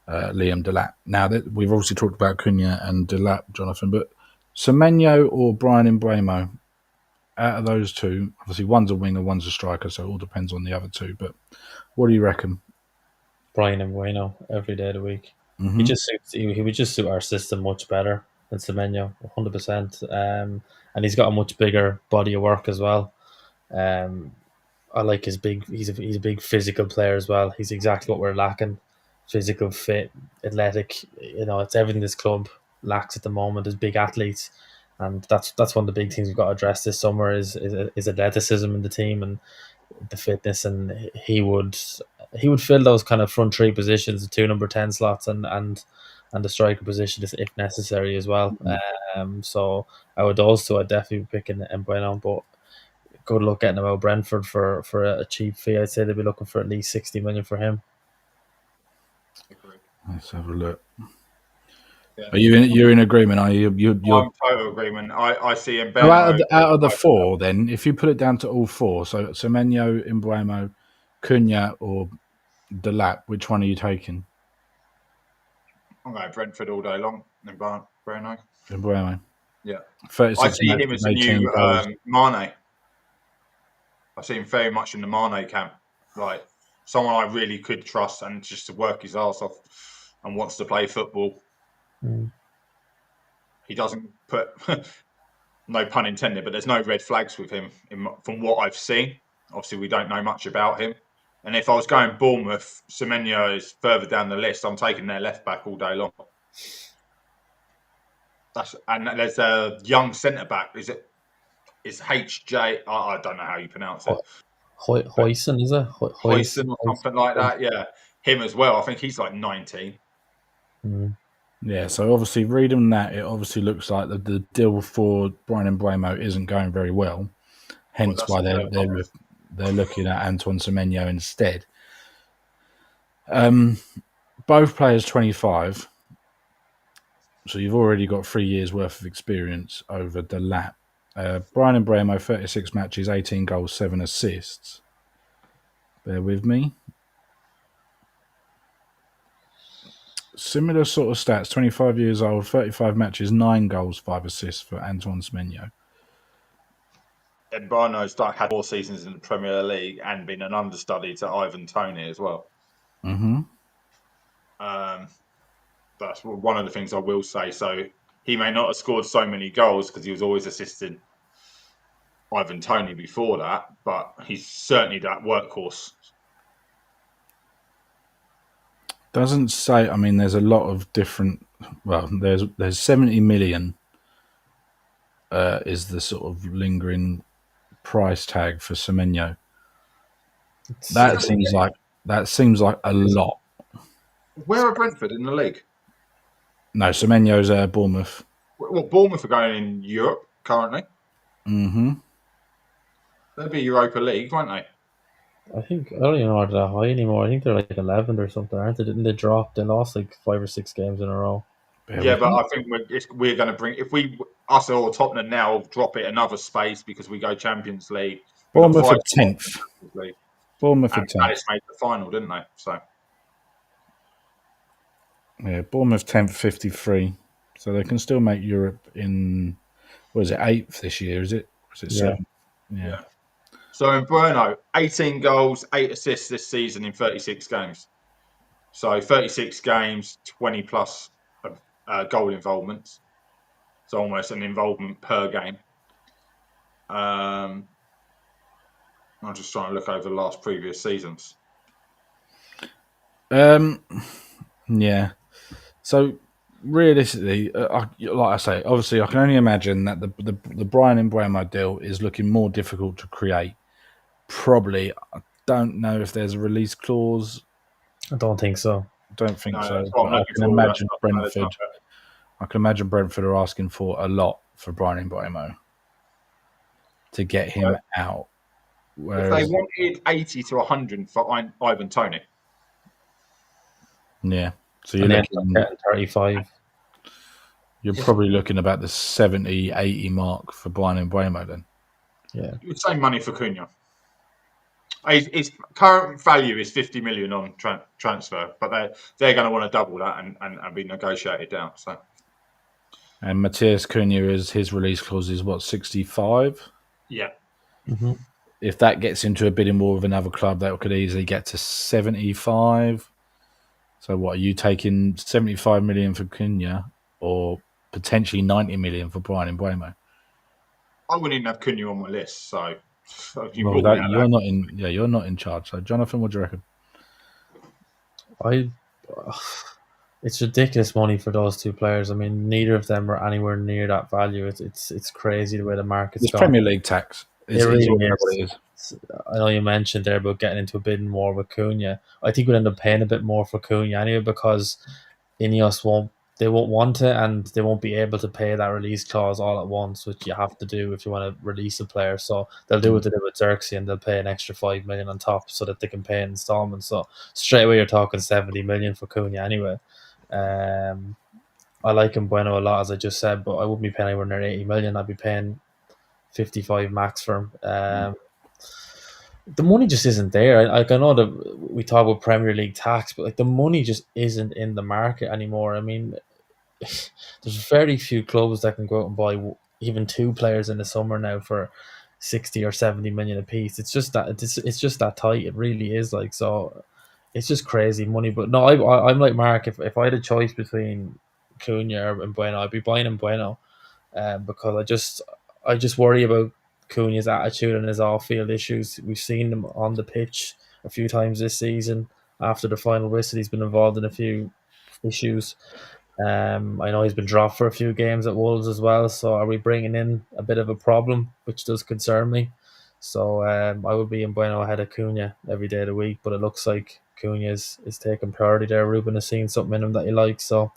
Liam Delap. Now that we've obviously talked about Cunha and Delap, Jonathan, but Semenyo or Brian Mbeumo, out of those two, obviously one's a winger, one's a striker, so it all depends on the other two. But what do you reckon? Brian Bueno every day of the week. Mm-hmm. He would just suit our system much better than Semenyo, 100%. And he's got a much bigger body of work as well. I like his big. He's a big physical player as well. He's exactly what we're lacking: physical, fit, athletic. It's everything this club lacks at the moment is big athletes, and that's one of the big things we've got to address this summer is athleticism in the team and the fitness. And he would fill those kind of front three positions, the two number 10 slots, and the striker position if necessary as well. So out of those two, I'd definitely be picking Mbeumo, but good luck getting him out of Brentford for a cheap fee. I'd say they'd be looking for at least 60 million for him. Let's have a look. Yeah. Are you're in agreement? Are you? You're I'm total agreement. I see him so out of the four, then, if you put it down to all four, so Semenyo, Mbeumo, Cunha, or Delap, which one are you taking? I'm going Brentford all day long. Bruno. Mbeumo. Yeah. 36 I see him matches, as a 18 new goals. Mane. I see him very much in the Mane camp. Like someone I really could trust and just to work his ass off and wants to play football. He doesn't put, no pun intended, but there's no red flags with him from what I've seen. Obviously, we don't know much about him. And if I was going Bournemouth, Semenyo is further down the list. I'm taking their left back all day long. And there's a young centre back. It's HJ. I don't know how you pronounce it. Hoyson, is it? Hoyson or something like that. Yeah, him as well. I think he's like 19. Yeah, so obviously reading that, it obviously looks like the deal for Brian Mbeumo isn't going very well. Hence why they're looking at Antoine Semenyo instead. Both players 25, so you've already got 3 years worth of experience over the lap. Brian Mbeumo, 36 matches, 18 goals, 7 assists. Bear with me. Similar sort of stats, 25 years old, 35 matches, 9 goals, 5 assists for Antoine Semenyo. And Bruno's had 4 seasons in the Premier League and been an understudy to Ivan Toney as well. Mm-hmm. That's one of the things I will say. So he may not have scored so many goals because he was always assisting Ivan Toney before that, but he's certainly that workhorse. Doesn't say. I mean, there's a lot of different. Well, there's 70 million. Is the sort of lingering price tag for Semenyo? That seems like a lot. Where are Brentford in the league? No, Semenyo's Bournemouth. Well, Bournemouth are going in Europe currently. Mm-hmm. They'll be Europa League, won't they? I don't even know they're that high anymore. I think they're like 11th or something, aren't they? Didn't they drop? They lost like 5 or 6 games in a row. Yeah, but I think we're going to bring, if us or Tottenham now drop it another space because we go Champions League. Bournemouth are 10th. Bournemouth are 10th. Palace made the final, didn't they? So yeah, Bournemouth 10th, 53. So they can still make Europe in, what is it, 8th this year, is it? Or is it 7th? Yeah. So in Bruno, 18 goals, 8 assists this season in 36 games. So 36 games, 20 plus goal involvements. So almost an involvement per game. I'm just trying to look over the last previous seasons. Yeah. So realistically, like I say, obviously, I can only imagine that the Brian Mbeumo deal is looking more difficult to create. Probably, I don't know if there's a release clause. I don't think so. Don't think No, so. that's what I'm But I looking can for. imagine That's Brentford. I can imagine Brentford are asking for a lot for Brian Mbeumo to get him out. If they Whereas, wanted 80 to 100 for Ivan Toney, yeah, so you're And then looking. getting 35. You're probably looking about the 70, 80 mark for Brian Mbeumo then. Yeah. same money for Cunha. His current value is 50 million on transfer, but they're going to want to double that and be negotiated down. So, And Matthias Cunha is his release clause is what, 65? yeah. Mm-hmm. If that gets into a bidding war with another club, that could easily get to 75. So what, are you taking 75 million for Cunha or potentially 90 million for Brian Mbeumo? I wouldn't even have Cunha on my list, so you Well, rule me out. you're not in charge. So Jonathan, what do you reckon? It's ridiculous money for those two players. I mean, neither of them are anywhere near that value. It's crazy the way the market's It's gone. Premier League tax. It really what it is. is. I know you mentioned there about getting into a bidding war with Cunha. I think we'll end up paying a bit more for Cunha anyway because Ineos won't want it and they won't be able to pay that release clause all at once, which you have to do if you want to release a player. So they'll do what they did with Xerxes and they'll pay an extra 5 million on top so that they can pay in installments. So straight away you're talking 70 million for Cunha anyway. I like Bueno a lot, as I just said, but I wouldn't be paying anywhere near 80 million. I'd be paying 55 max for him. The money just isn't there. I know that we talk about Premier League tax, but like the money just isn't in the market anymore. I mean, there's very few clubs that can go out and buy even two players in the summer now for 60 or 70 million a piece. It's just that it's just that tight. It really is like so. It's just crazy money. But no, I'm like Mark. If I had a choice between Cunha and Bueno, I'd be buying him Bueno, because I just worry about Cunha's attitude and his off-field issues. We've seen him on the pitch a few times this season. After the final whistle, he's been involved in a few issues. I know he's been dropped for a few games at Wolves as well. So are we bringing in a bit of a problem, which does concern me? So I would be in Bueno ahead of Cunha every day of the week, but it looks like Cunha is taking priority there. Ruben has seen something in him that he likes, so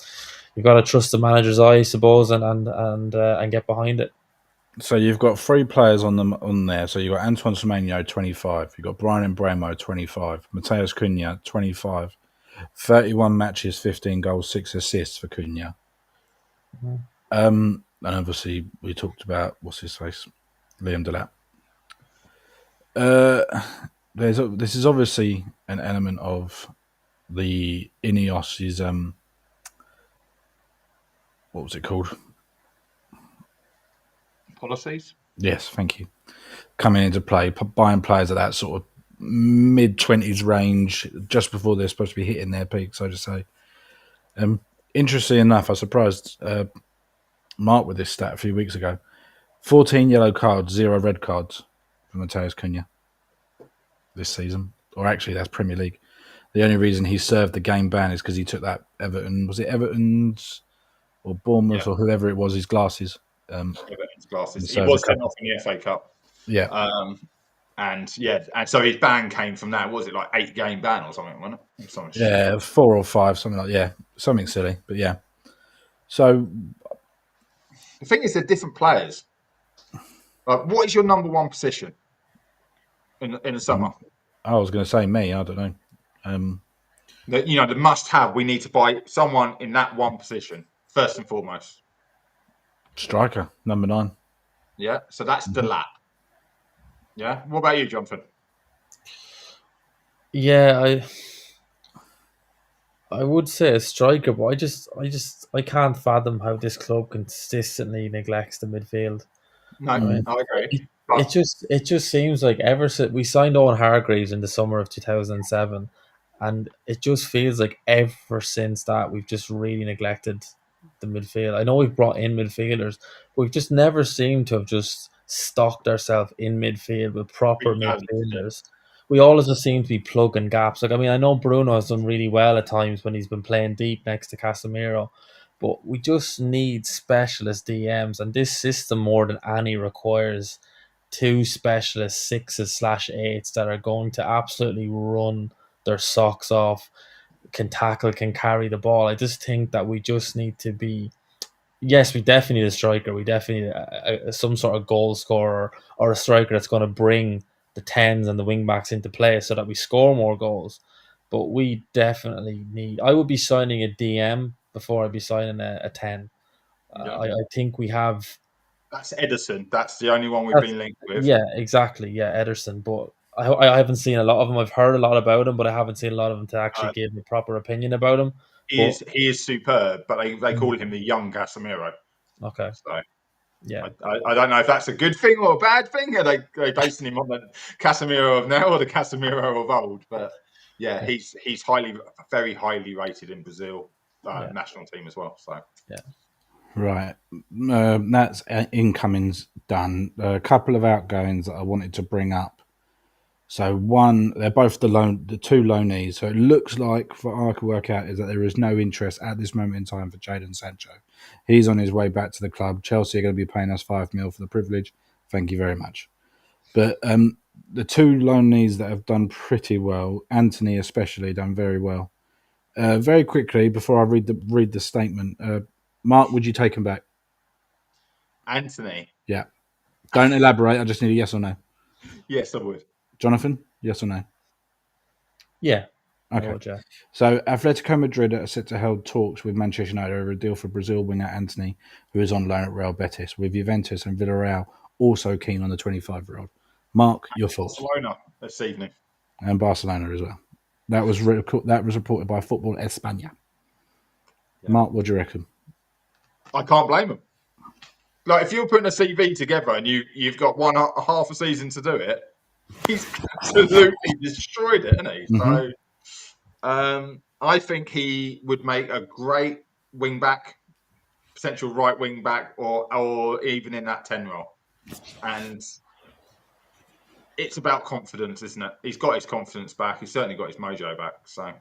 you've got to trust the manager's eye, I suppose, and get behind it. So you've got three players on there. So you've got Antoine Semenyo, 25. You've got Brian Mbeumo, 25. Matheus Cunha, 25. 31 matches, 15 goals, 6 assists for Cunha. Mm-hmm. And obviously we talked about, what's his face? Liam Delap. This is obviously an element of the Ineos's, what was it called? Policies? Yes, thank you. Coming into play, buying players at that sort of mid-20s range, just before they're supposed to be hitting their peak, so to say. Interestingly enough, I surprised Mark with this stat a few weeks ago. 14 yellow cards, 0 red cards for Matheus Cunha this season. Or actually, that's Premier League. The only reason he served the game ban is because he took that Everton, was it Everton's or Bournemouth or whoever it was, his glasses. Everton's glasses. He served was a sent couple. off in the FA Cup. Yeah. And so his ban came from that. Was it like 8-game ban or something? Wasn't it? Something Yeah, 4 or 5, something like something silly, but yeah. So the thing is, they're different players. What is your number one position in the summer? I was going to say me. I don't know. The must-have. We need to buy someone in that one position first and foremost. Striker, number 9. Yeah, so that's Delap. Yeah. What about you, Jonathan? Yeah, I would say a striker, but I can't fathom how this club consistently neglects the midfield. No, I agree. It just seems like ever since we signed Owen Hargreaves in the summer of 2007, and it just feels like ever since that we've just really neglected the midfield. I know we've brought in midfielders, but we've just never seemed to have just stocked ourselves in midfield with proper midfielders. We always just seem to be plugging gaps. Like, I mean, I know Bruno has done really well at times when he's been playing deep next to Casemiro, But we just need specialist DMs, and this system more than any requires two specialist 6s/8s that are going to absolutely run their socks off, can tackle, can carry the ball. I just think that we just need to be. Yes, we definitely need a striker. We definitely need some sort of goal scorer or a striker that's going to bring the tens and the wing backs into play so that we score more goals. But we definitely need. I would be signing a DM before I'd be signing a 10. Yeah. I think we have. That's Edison. That's the only one we've been linked with. Yeah, exactly. Yeah, Ederson. But I haven't seen a lot of them. I've heard a lot about him, but I haven't seen a lot of them to actually give a proper opinion about him. He But is superb, but they call him the young Casemiro. okay, So yeah, I don't know if that's a good thing or a bad thing. Are they basing him on the Casemiro of now or the Casemiro of old? But yeah, he's very highly rated in Brazil national team as well. So yeah. Right. That's incomings done. A couple of outgoings that I wanted to bring up. So one, they're both the two loanees. So it looks like, for all I can work out, is that there is no interest at this moment in time for Jadon Sancho. He's on his way back to the club. Chelsea are going to be paying us $5 million for the privilege. Thank you very much. But the two loanees that have done pretty well, Anthony especially, done very well. Very quickly, before I read the statement, Mark, would you take him back? Anthony, Yeah. Don't elaborate. I just need a yes or no. yes, I would. Jonathan, yes or no? Yeah. Okay. So Atletico Madrid are set to hold talks with Manchester United over a deal for Brazil winger Anthony, who is on loan at Real Betis, with Juventus and Villarreal also keen on the 25-year-old. Mark, your thoughts? Barcelona this evening. And Barcelona as well. That was reported by Football España. Yeah. Mark, what do you reckon? I can't blame him. Like, if you're putting a CV together and you've got half a season to do it, he's absolutely destroyed it, hasn't he? Mm-hmm. So I think he would make a great wing back, potential right wing back, or even in that 10 role. And it's about confidence, isn't it? He's got his confidence back. He's certainly got his mojo back. So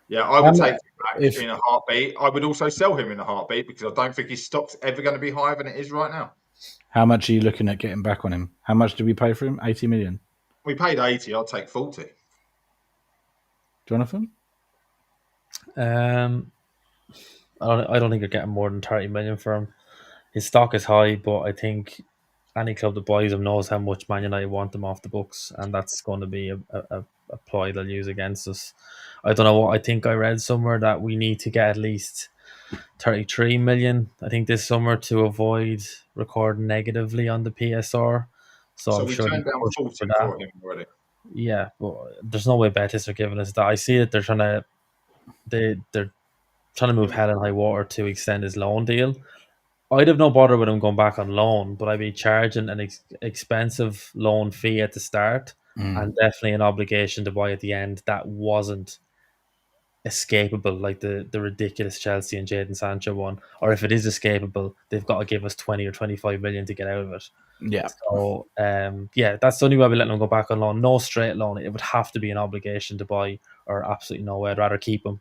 yeah, I would take him back in a heartbeat. I would also sell him in a heartbeat because I don't think his stock's ever going to be higher than it is right now. How much are you looking at getting back on him? How much did we pay for him? 80 million. We paid 80. I'll take 40. Jonathan? I don't think you're getting more than 30 million for him. His stock is high, but I think any club that buys him knows how much Man United want him off the books, and that's going to be a ploy they'll use against us. I don't know what. I think I read somewhere that we need to get at least 33 million, I think, this summer to avoid recording negatively on the PSR. So I'm we sure turned down 40 for him already. Yeah, but there's no way Betis are giving us that. I see that they're trying to move hell and high water to extend his loan deal. I'd have no bother with him going back on loan, but I'd be charging an expensive loan fee at the start and definitely an obligation to buy at the end that wasn't escapable, like the ridiculous Chelsea and Jadon Sancho one. Or if it is escapable, they've got to give us 20 or 25 million to get out of it. Yeah. So, that's the only way I'll be letting him go back on loan. No straight loan. It would have to be an obligation to buy, or absolutely no way. I'd rather keep him.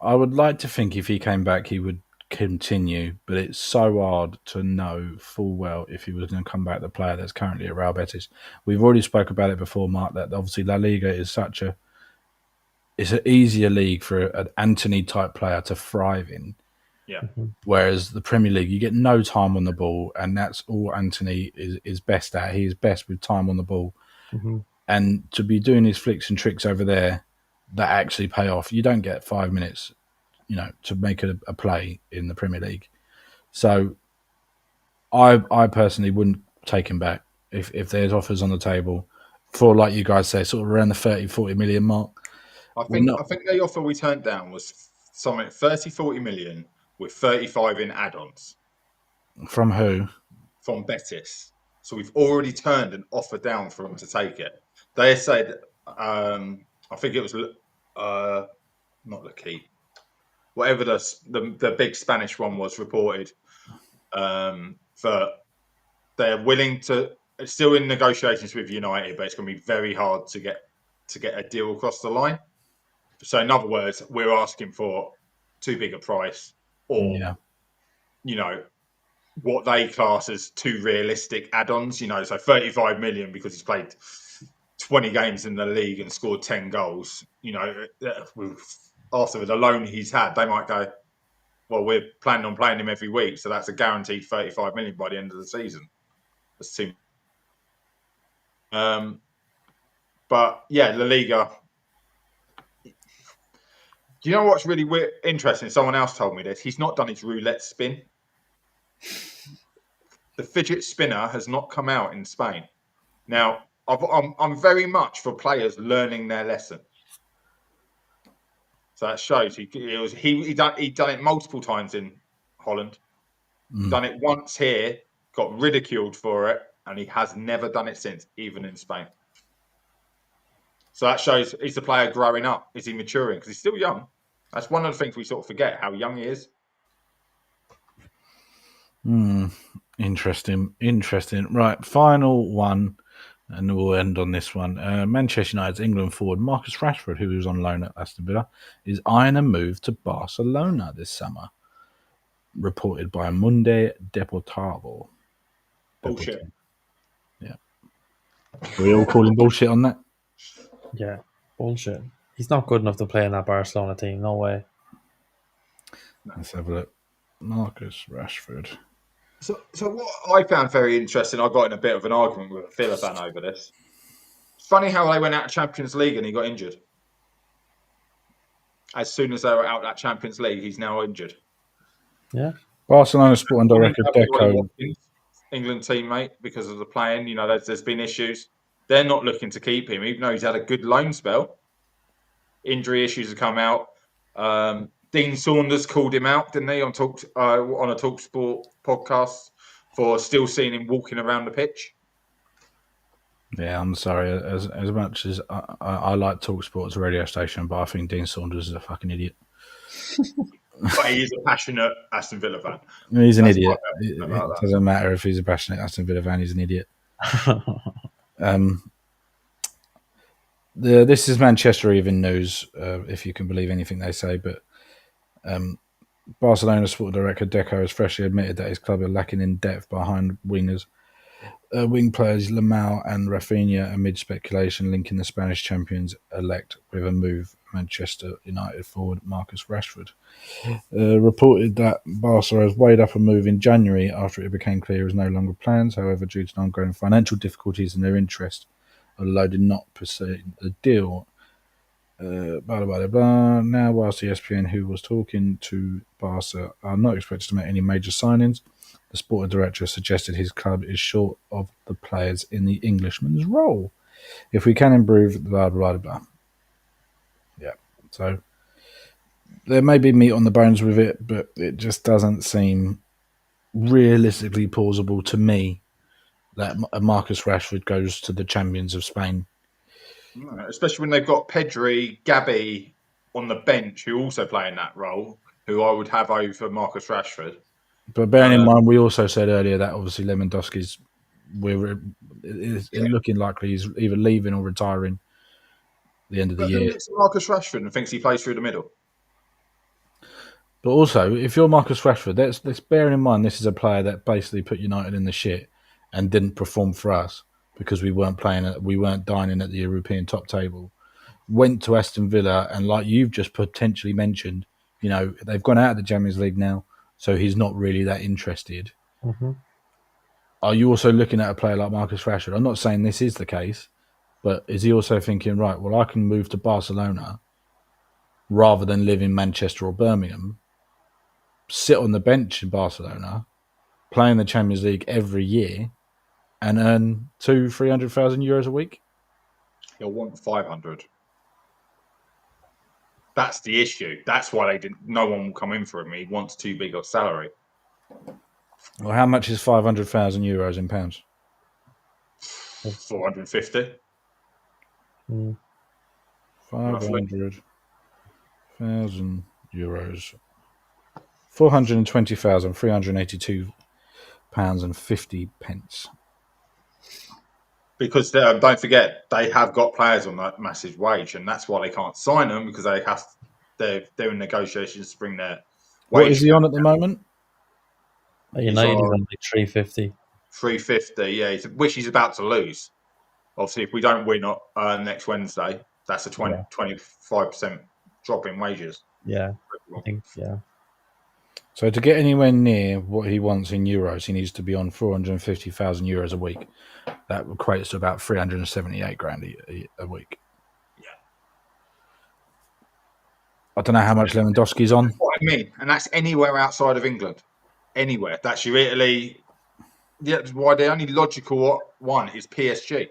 I would like to think if he came back, he would continue, but it's so hard to know full well if he was going to come back, the player that's currently at Real Betis. We've already spoke about it before, Mark, that obviously La Liga is it's an easier league for an Anthony type player to thrive in. Yeah. Mm-hmm. Whereas the Premier League, you get no time on the ball, and that's all Anthony is best at. He is best with time on the ball. Mm-hmm. And to be doing his flicks and tricks over there that actually pay off, you don't get 5 minutes, to make a play in the Premier League. So I personally wouldn't take him back if there's offers on the table for, like you guys say, sort of around the 30, 40 million mark. I think the offer we turned down was something 30, 40 million with 35 in add-ons. From who? From Betis. So we've already turned an offer down for them to take it. They said, I think it was not Lakeith, whatever the big Spanish one was reported, that they're willing to. It's still in negotiations with United, but it's going to be very hard to get a deal across the line. So in other words, we're asking for too big a price. or Yeah. what they class as too realistic add-ons. So 35 million because he's played 20 games in the league and scored 10 goals. After the loan he's had, they might go, well, we're planning on playing him every week, so that's a guaranteed 35 million by the end of the season. That's too. But yeah, La Liga. Do you know what's really interesting? Someone else told me this. He's not done his roulette spin. The fidget spinner has not come out in Spain. Now, I'm very much for players learning their lesson. So that shows he done it multiple times in Holland. Done it once here, got ridiculed for it, and he has never done it since, even in Spain. So that shows, is the player growing up? Is he maturing? Because he's still young. That's one of the things we sort of forget, how young he is. Interesting. Right, final one, and we'll end on this one. Manchester United's England forward Marcus Rashford, who was on loan at Aston Villa, is eyeing a move to Barcelona this summer, reported by Mundo Deportivo. Bullshit. Yeah. Are we all calling bullshit on that? Yeah, bullshit. He's not good enough to play in that Barcelona team. No way. Let's have a look. Marcus Rashford. So what I found very interesting, I got in a bit of an argument with a Villa fan over this. It's funny how they went out of Champions League and he got injured. As soon as they were out of that Champions League, he's now injured. Yeah. Barcelona Sporting Director Deco. England teammate, because of the playing, there's been issues. They're not looking to keep him, even though he's had a good loan spell. Injury issues have come out. Dean Saunders called him out, didn't he, on a TalkSport podcast for still seeing him walking around the pitch? Yeah, I'm sorry. As much as I like TalkSport as a radio station, but I think Dean Saunders is a fucking idiot. But he is a passionate Aston Villa fan. He's an idiot. It doesn't matter if he's a passionate Aston Villa fan. He's an idiot. This is Manchester Evening News, if you can believe anything they say. But Barcelona Sporting Director Deco has freshly admitted that his club are lacking in depth behind wingers. Wing players Lamau and Rafinha amid speculation linking the Spanish champions-elect with a move. Manchester United forward Marcus Rashford reported that Barca has weighed up a move in January after it became clear it was no longer plans. However, due to ongoing financial difficulties and their interest, although did not pursue the deal. Now, whilst ESPN, who was talking to Barca, are not expected to make any major signings, the sporting director suggested his club is short of the players in the Englishman's role. If we can improve, blah, blah, blah. Yeah. So there may be meat on the bones with it, but it just doesn't seem realistically plausible to me that Marcus Rashford goes to the champions of Spain. Especially when they've got Pedri, Gabby on the bench who also play in that role, who I would have over Marcus Rashford. But bearing in mind, we also said earlier that obviously Lewandowski's looking likely he's either leaving or retiring at the end of the year. Who looks at Marcus Rashford and thinks he plays through the middle? But also, if you're Marcus Rashford, let's bear in mind this is a player that basically put United in the shit and didn't perform for us because we weren't dining at the European top table. Went to Aston Villa, and like you've just potentially mentioned, they've gone out of the Champions League now, so he's not really that interested. Mm-hmm. Are you also looking at a player like Marcus Rashford? I'm not saying this is the case, but is he also thinking, right, well, I can move to Barcelona rather than live in Manchester or Birmingham, sit on the bench in Barcelona, play in the Champions League every year, and earn 300,000 euros a week? He'll want 500. That's the issue. That's why no one will come in for him. He wants too big a salary. Well, how much is 500,000 euros in pounds? 450. 500,000 euros. 420,382 pounds and 50 pence. Because don't forget, they have got players on that massive wage, and that's why they can't sign them, because they're in negotiations to bring their What is he on at the moment? At United, he's on like 350. 350. Yeah, which he's about to lose. Obviously, if we don't win next Wednesday, that's a 25% drop in wages. Yeah, I think, yeah. So to get anywhere near what he wants in euros, he needs to be on 450,000 euros a week. That equates to about 378 grand a week. Yeah. I don't know how much Lewandowski's on. That's what I mean, and that's anywhere outside of England. Anywhere. That's your Italy. Yeah, why the only logical one is PSG.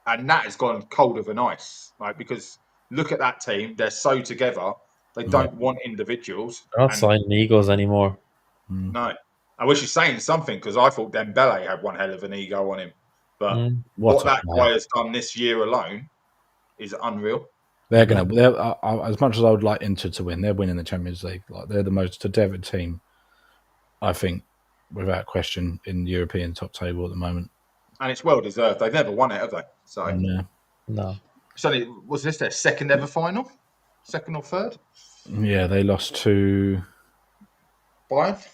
And that has gone colder than ice. Like, because look at that team, they're so together. They don't want individuals. They're not signing egos anymore. No. I wish he's saying something, because I thought Dembele had one hell of an ego on him. But what that guy has done this year alone is unreal. They're going to, as much as I would like Inter to win, they're winning the Champions League. Like, they're the most together team, I think, without question, in the European top table at the moment. And it's well deserved. They've never won it, have they? So no. So was this their second ever final? Second or third? Yeah, they lost to Bayern.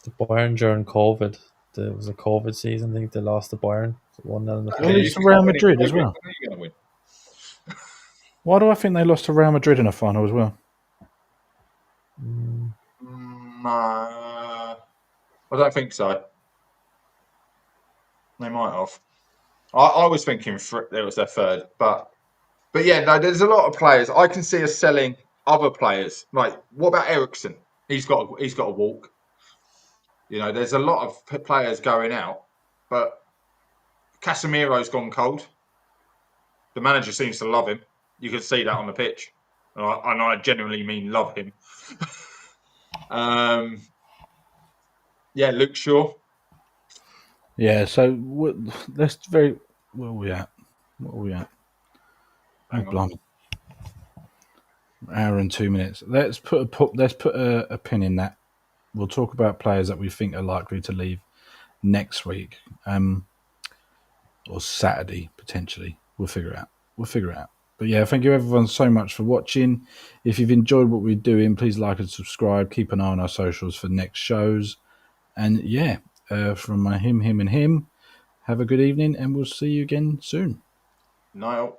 The Bayern during COVID. There was a COVID season. I think they lost to Bayern 1-0 in the They lost to Real Madrid as well. Why do I think they lost to Real Madrid in a final as well? I don't think so. They might have. I was thinking it was their third, but yeah, no. There's a lot of players. I can see us selling other players. Like, what about Eriksen? He's got a walk. You know, there's a lot of players going out, but Casemiro's gone cold. The manager seems to love him. You can see that on the pitch, and I genuinely mean love him. Yeah, Luke Shaw. Yeah, so that's very. Where are we at? What are we at? Hour and 2 minutes. Let's put a pin in that. We'll talk about players that we think are likely to leave next week, or Saturday potentially. We'll figure it out. But yeah, thank you everyone so much for watching. If you've enjoyed what we're doing, please like and subscribe. Keep an eye on our socials for next shows. And yeah, from him, and him. Have a good evening, and we'll see you again soon. Niall.